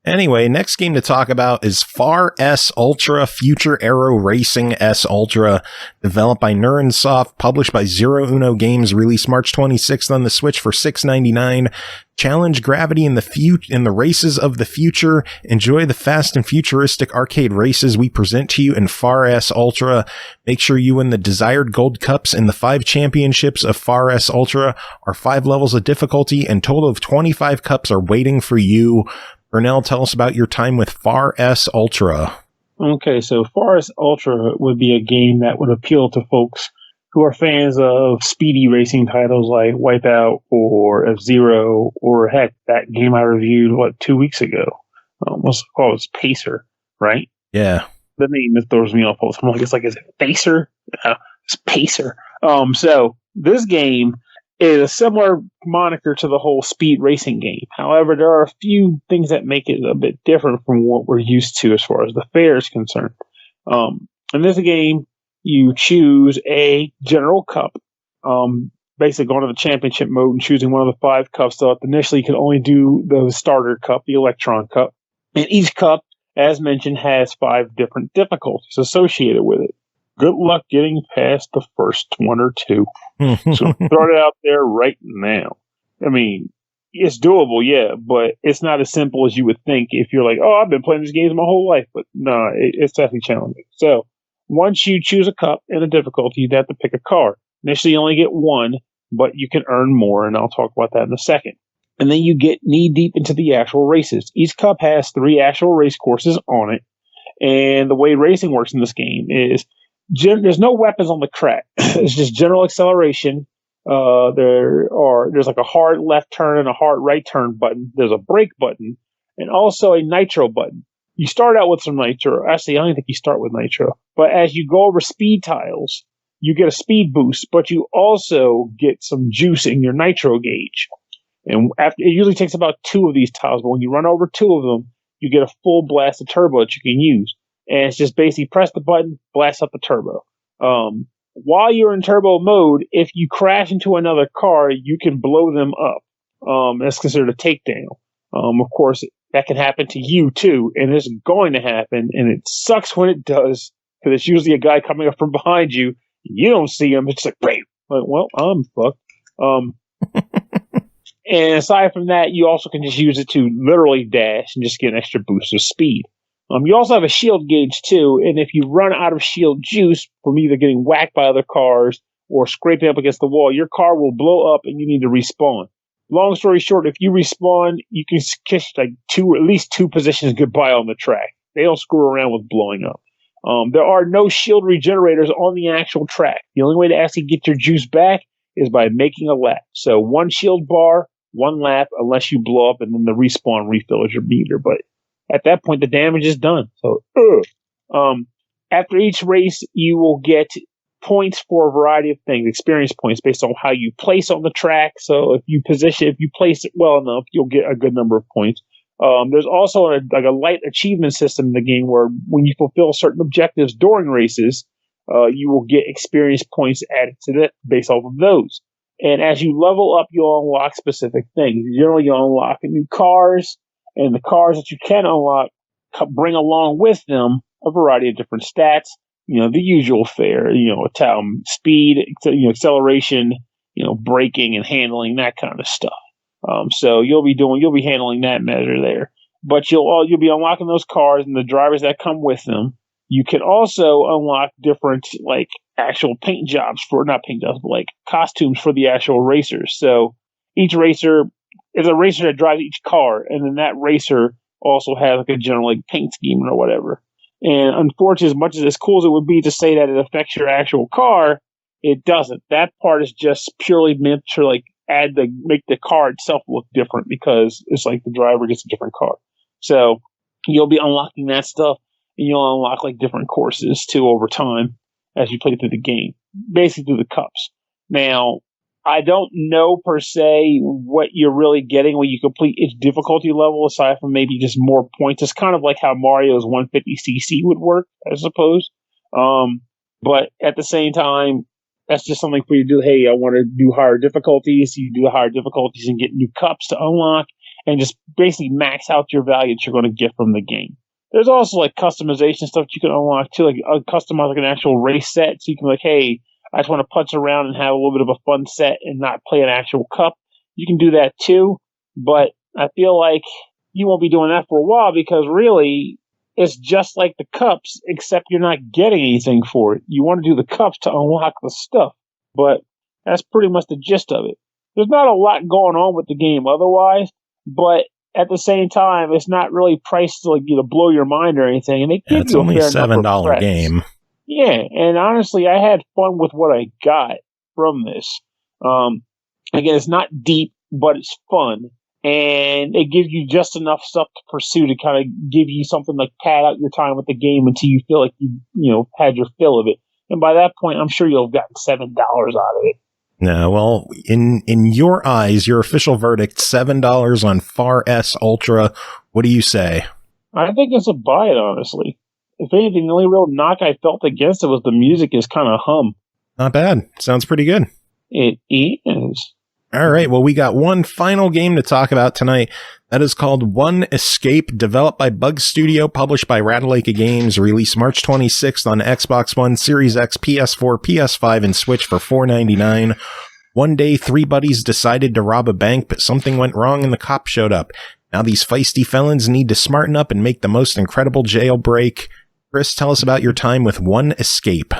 Anyway, next game to talk about is Far S Ultra Future Aero Racing S Ultra, developed by Nurendsoft, published by Zerouno Games, released March 26th on the Switch for $6.99. Challenge gravity in the races of the future. Enjoy the fast and futuristic arcade races we present to you in Far S Ultra. Make sure you win the desired gold cups in the 5 championships of Far S Ultra. Are 5 levels of difficulty, and total of 25 cups are waiting for you. Pernell, tell us about your time with Far S Ultra. Okay, so Far S Ultra would be a game that would appeal to folks who are fans of speedy racing titles like Wipeout or F-Zero, or heck, that game I reviewed, 2 weeks ago? What's it called? It's Pacer, right? Yeah. The name that throws me off all the time. Is it Pacer? It's Pacer. So this game is a similar moniker to the whole speed racing game. However, there are a few things that make it a bit different from what we're used to as far as the fare is concerned. In this game, you choose a general cup, basically going to the championship mode and choosing one of the 5 cups. So initially, you can only do the starter cup, the Electron Cup. And each cup, as mentioned, has 5 different difficulties associated with it. Good luck getting past the first 1 or 2. So throw it out there right now. I mean, it's doable, yeah, but it's not as simple as you would think if you're like, oh, I've been playing these games my whole life. But no, it's definitely challenging. So once you choose a cup and a difficulty, you'd have to pick a car. Initially, you only get 1, but you can earn more, and I'll talk about that in a second. And then you get knee-deep into the actual races. Each cup has 3 actual race courses on it, and the way racing works in this game is there's no weapons on the track. It's just general acceleration. There's like a hard left turn and a hard right turn button. There's a brake button and also a nitro button. You start out with some nitro. Actually, I don't think you start with nitro. But as you go over speed tiles, you get a speed boost, but you also get some juice in your nitro gauge. And it usually takes about 2 of these tiles, but when you run over 2 of them, you get a full blast of turbo that you can use. And it's just basically press the button, blast up the turbo. While you're in turbo mode, if you crash into another car, you can blow them up. That's considered a takedown. Of course, that can happen to you too, and it's going to happen, and it sucks when it does, because it's usually a guy coming up from behind you. You don't see him. It's like, bam! Like, well, I'm fucked. And aside from that, you also can just use it to literally dash and just get an extra boost of speed. You also have a shield gauge too, and if you run out of shield juice from either getting whacked by other cars or scraping up against the wall, your car will blow up and you need to respawn. Long story short, if you respawn, you can kiss at least 2 positions goodbye on the track. They don't screw around with blowing up. There are no shield regenerators on the actual track. The only way to actually get your juice back is by making a lap. So 1 shield bar, 1 lap, unless you blow up, and then the respawn refills your meter. But at that point, the damage is done. So, after each race, you will get points for a variety of things, experience points based on how you place on the track. So if you place it well enough, you'll get a good number of points. There's also a light achievement system in the game where when you fulfill certain objectives during races, you will get experience points added to that based off of those. And as you level up, you'll unlock specific things. Generally, you'll unlock new cars, and the cars that you can unlock bring along with them a variety of different stats. The usual fare, speed, acceleration, braking and handling, that kind of stuff. So you'll be handling that measure there. But you'll be unlocking those cars and the drivers that come with them. You can also unlock different, like, actual paint jobs not paint jobs, but like costumes for the actual racers. So each racer is a racer that drives each car, and then that racer also has like a general like paint scheme or whatever. And unfortunately, as much as cool as it would be to say that it affects your actual car, it doesn't. That part is just purely meant to like make the car itself look different, because it's like the driver gets a different car. So you'll be unlocking that stuff, and you'll unlock like different courses too over time as you play through the game, basically through the cups. Now, I don't know per se what you're really getting when you complete each difficulty level, aside from maybe just more points. It's kind of like how Mario's 150cc would work, I suppose. But at the same time, that's just something for you to do. Hey, I want to do higher difficulties. You do the higher difficulties and get new cups to unlock, and just basically max out your value that you're going to get from the game. There's also like customization stuff you can unlock too, like customize like an actual race set. So you can like, hey, I just want to punch around and have a little bit of a fun set and not play an actual cup. You can do that too, but I feel like you won't be doing that for a while, because really it's just like the cups, except you're not getting anything for it. You want to do the cups to unlock the stuff, but that's pretty much the gist of it. There's not a lot going on with the game otherwise, but at the same time, it's not really priced to like blow your mind or anything. And they give it's only a $7 game. Yeah, and honestly, I had fun with what I got from this. Again, it's not deep, but it's fun, and it gives you just enough stuff to pursue to kind of give you something like pad out your time with the game until you feel like you had your fill of it. And by that point, I'm sure you'll have gotten $7 out of it. No, well, in your eyes, your official verdict, $7 on Far S Ultra. What do you say? I think it's a buy it, honestly. If anything, the only real knock I felt against it was the music is kind of hum. Not bad. Sounds pretty good. It is. All right. Well, we got one final game to talk about tonight. That is called One Escape, developed by Bug Studio, published by Ratalaika Games, released March 26th on Xbox One, Series X, PS4, PS5, and Switch for $4.99. One day, three buddies decided to rob a bank, but something went wrong and the cops showed up. Now these feisty felons need to smarten up and make the most incredible jailbreak. Chris, tell us about your time with One Escape.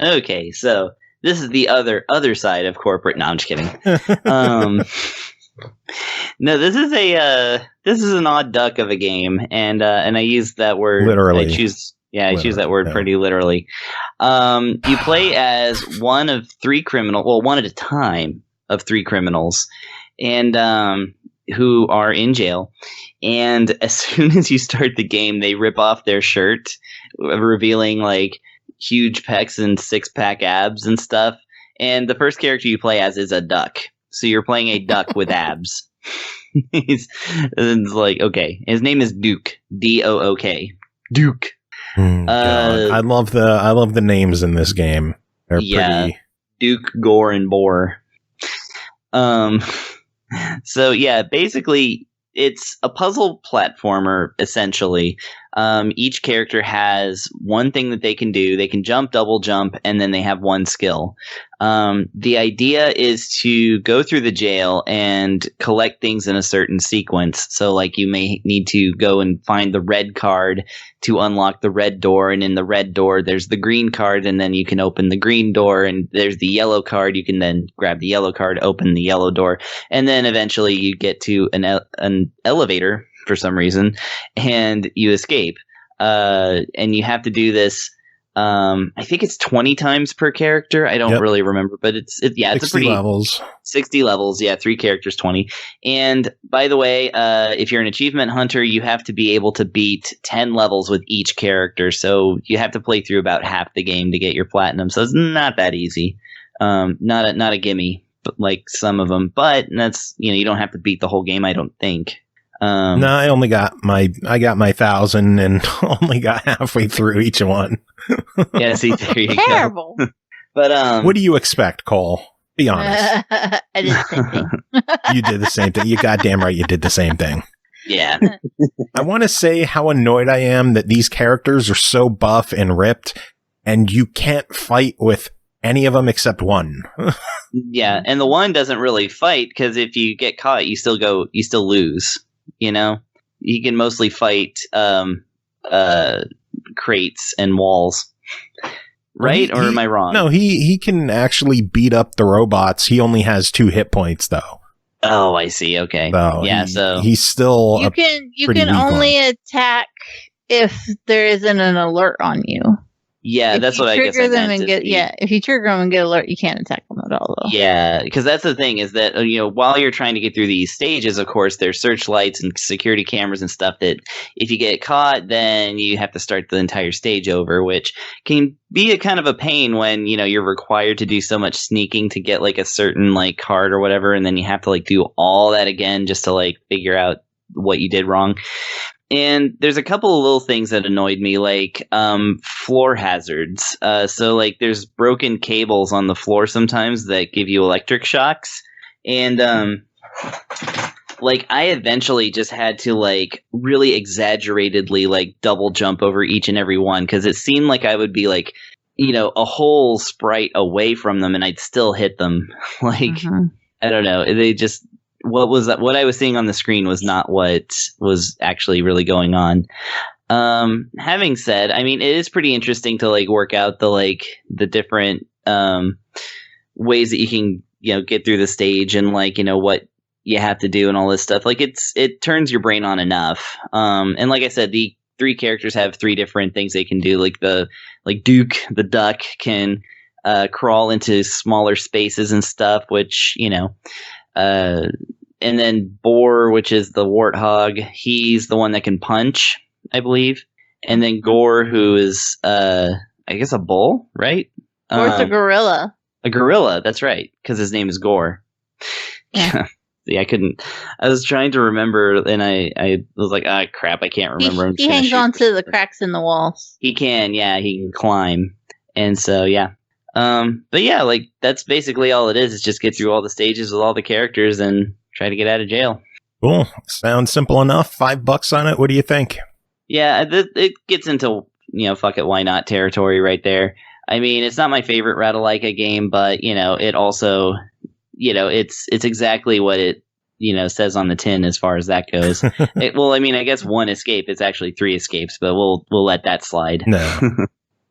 Okay, so this is the other side of corporate. No, I'm just kidding. No, this is an odd duck of a game, and I use that word literally. I choose that word pretty literally. You play as one of three criminals, well, one at a time of three criminals, and who are in jail. And as soon as you start the game, they rip off their shirt, revealing like huge pecs and six-pack abs and stuff. And the first character you play as is a duck. So you're playing a duck with abs. It's like, okay. His name is Duke. D-O-O-K. Duke. I love the names in this game. They're pretty. Duke, Gore, and Boar. So yeah, basically it's a puzzle platformer, essentially. Each character has one thing that they can do. They can jump, double jump, and then they have one skill. The idea is to go through the jail and collect things in a certain sequence. So like you may need to go and find the red card to unlock the red door, and in the red door there's the green card, and then you can open the green door, and there's the yellow card. You can then grab the yellow card, open the yellow door, and then eventually you get to an elevator for some reason, and you escape. And you have to do this. I think it's 20 times per character. I don't really remember, but it's a pretty levels. 60 levels. Yeah, 3 characters, 20. And by the way, if you're an achievement hunter, you have to be able to beat 10 levels with each character. So you have to play through about half the game to get your platinum. So it's not that easy. Not a gimme, but like some of them. But that's, you don't have to beat the whole game, I don't think. No, I got my 1,000 and only got halfway through each one. Yeah, see, there you Terrible. go. But what do you expect, Cole? Be honest. I did the same thing. You did the same thing. You goddamn right you did the same thing. Yeah. I want to say how annoyed I am that these characters are so buff and ripped, and you can't fight with any of them except one. Yeah, and the one doesn't really fight, because if you get caught, you still lose, you know? You can mostly fight crates and walls. Right? Or am I wrong? No, he can actually beat up the robots. He only has 2 hit points, though. Oh, I see. Okay. So yeah, so he's still you can only attack if there isn't an alert on you. Yeah, that's what I guess I meant. If you trigger them and get alert, you can't attack them at all, though. Yeah, because that's the thing is that, while you're trying to get through these stages, of course, there's searchlights and security cameras and stuff that if you get caught, then you have to start the entire stage over, which can be a kind of a pain when, you're required to do so much sneaking to get, like, a certain, like, card or whatever, and then you have to, like, do all that again just to, like, figure out what you did wrong. And there's a couple of little things that annoyed me, like floor hazards. So, like, there's broken cables on the floor sometimes that give you electric shocks. And, like, I eventually just had to, like, really exaggeratedly, like, double jump over each and every one. Because it seemed like I would be, like, a whole sprite away from them and I'd still hit them. Like, I don't know. They just... What I was seeing on the screen was not what was actually really going on. Having said, I mean, it is pretty interesting to, like, work out the different ways that you can, get through the stage and, like, what you have to do and all this stuff. Like, it turns your brain on enough. And like I said, the 3 characters have 3 different things they can do. Like Duke, the duck, can crawl into smaller spaces and stuff, which, and then Boar, which is the warthog, he's the one that can punch, I believe. And then Gore, who is, I guess, a bull, right? Gore's a gorilla. A gorilla, that's right, because his name is Gore. Yeah. See, I was trying to remember, and I was like, crap, I can't remember. He hangs on to the cracks in the walls. He can climb. And so, yeah. But yeah, like, that's basically all it is just get through all the stages with all the characters and try to get out of jail. Cool. Sounds simple enough. $5 on it. What do you think? Yeah, it gets into, fuck it, why not territory right there. I mean, it's not my favorite Ratalaika game, but, it also, it's exactly what it, says on the tin as far as that goes. I guess 1 escape. It's actually 3 escapes, but we'll let that slide. No.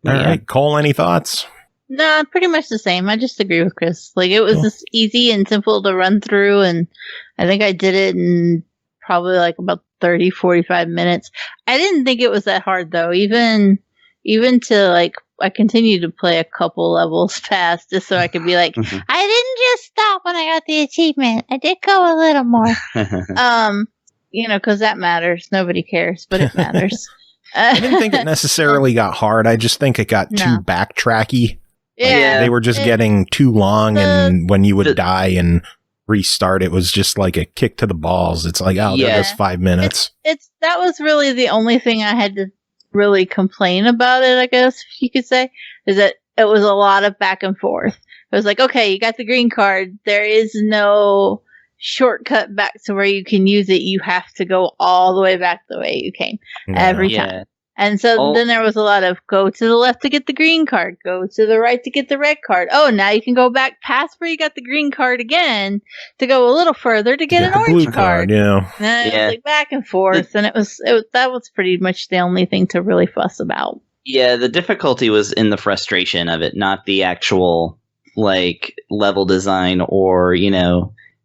All right. Cole, any thoughts? No, pretty much the same. I just agree with Chris. Like, it was just easy and simple to run through, and I think I did it in probably like about 30, 45 minutes. I didn't think it was that hard, though. Even to, like, I continued to play a couple levels past just so I could be like, I didn't just stop when I got the achievement. I did go a little more. Because that matters. Nobody cares, but it matters. I didn't think it necessarily got hard. I just think it got too backtracky. Yeah, they were just getting too long, and when you would die and restart, it was just like a kick to the balls. It's like, there goes 5 minutes. That was really the only thing I had to really complain about it, I guess you could say, is that it was a lot of back and forth. It was like, okay, you got the green card. There is no shortcut back to where you can use it. You have to go all the way back the way you came every time. And so then there was a lot of go to the left to get the green card, go to the right to get the red card. Oh, now you can go back past where you got the green card again to go a little further to get an orange card. And it was like back and forth, and that was pretty much the only thing to really fuss about. Yeah, the difficulty was in the frustration of it, not the actual, like, level design or,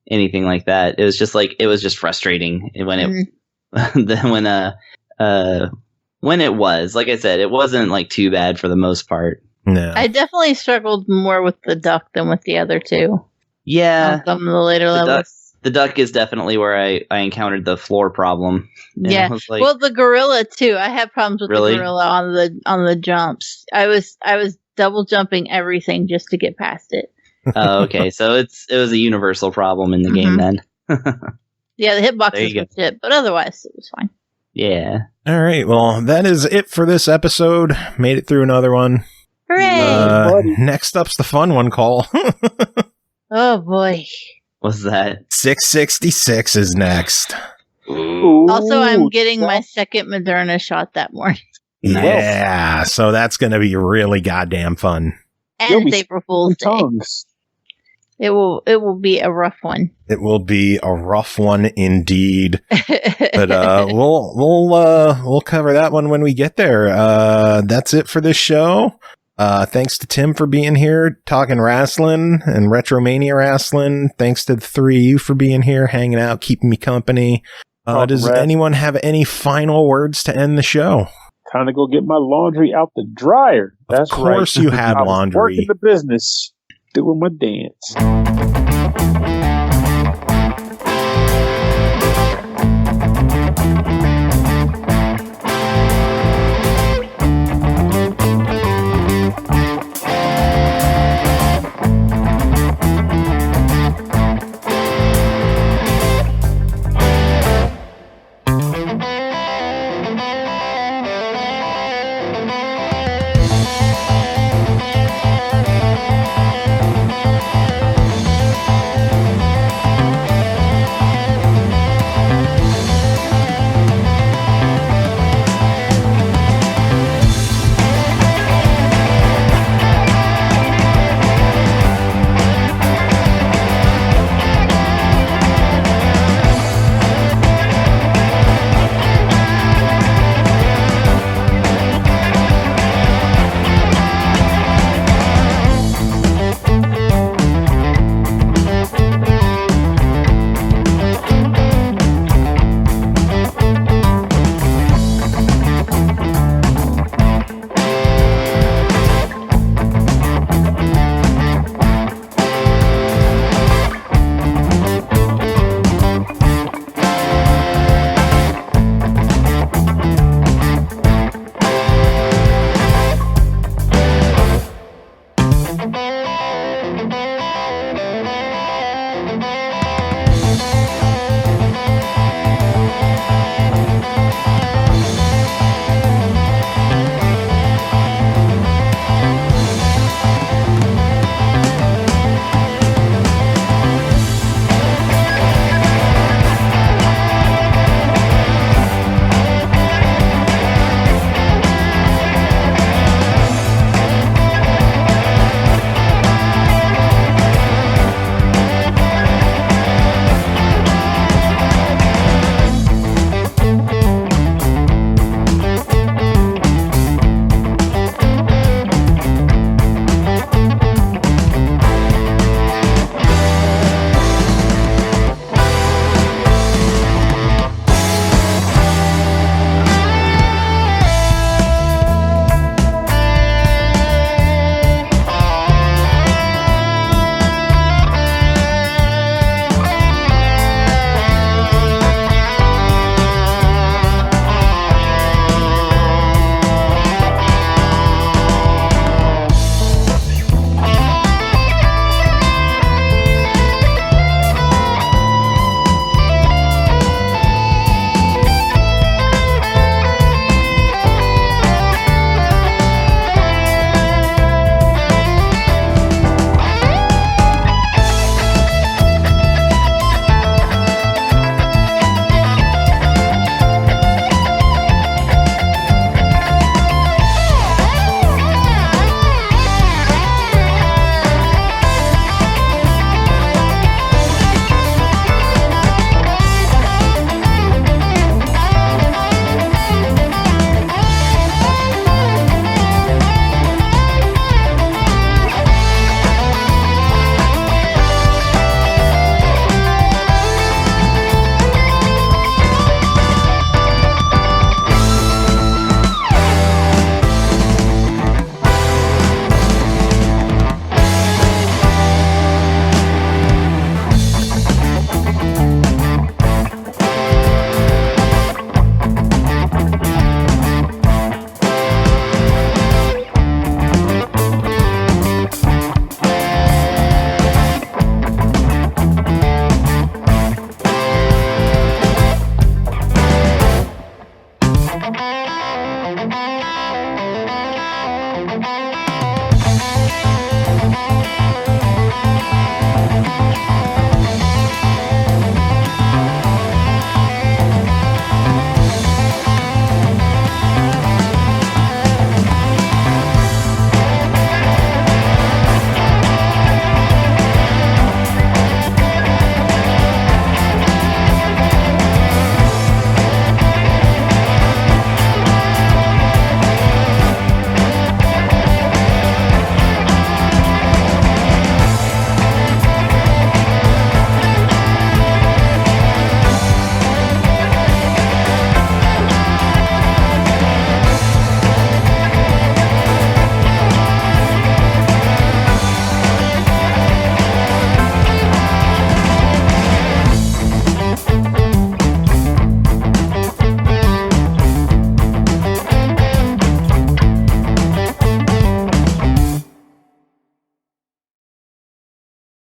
anything like that. It was just frustrating when it was, like I said, it wasn't, like, too bad for the most part. No. I definitely struggled more with the duck than with the other 2. Yeah. Some of the later levels. The duck is definitely where I encountered the floor problem. Yeah. Well, the gorilla too. I had problems with the gorilla on the jumps. I was double jumping everything just to get past it. Oh, okay. So it was a universal problem in the game then. Yeah, the hitboxes were shit, but otherwise it was fine. Yeah. All right. Well, that is it for this episode. Made it through another one. Hooray! Next up's the fun one, Cole. Oh, boy. What's that? 666 is next. Ooh. Also, I'm getting my second Moderna shot that morning. Yeah, so that's going to be really goddamn fun. And it's April Fool's Day. Tongues. It will be a rough one. It will be a rough one indeed. But we'll cover that one when we get there. That's it for this show. Thanks to Tim for being here, talking wrestling and RetroMania wrestling. Thanks to the three of you for being here, hanging out, keeping me company. Does anyone have any final words to end the show? Time to go get my laundry out the dryer. That's right. Of course you had laundry. Working the business, doing my dance.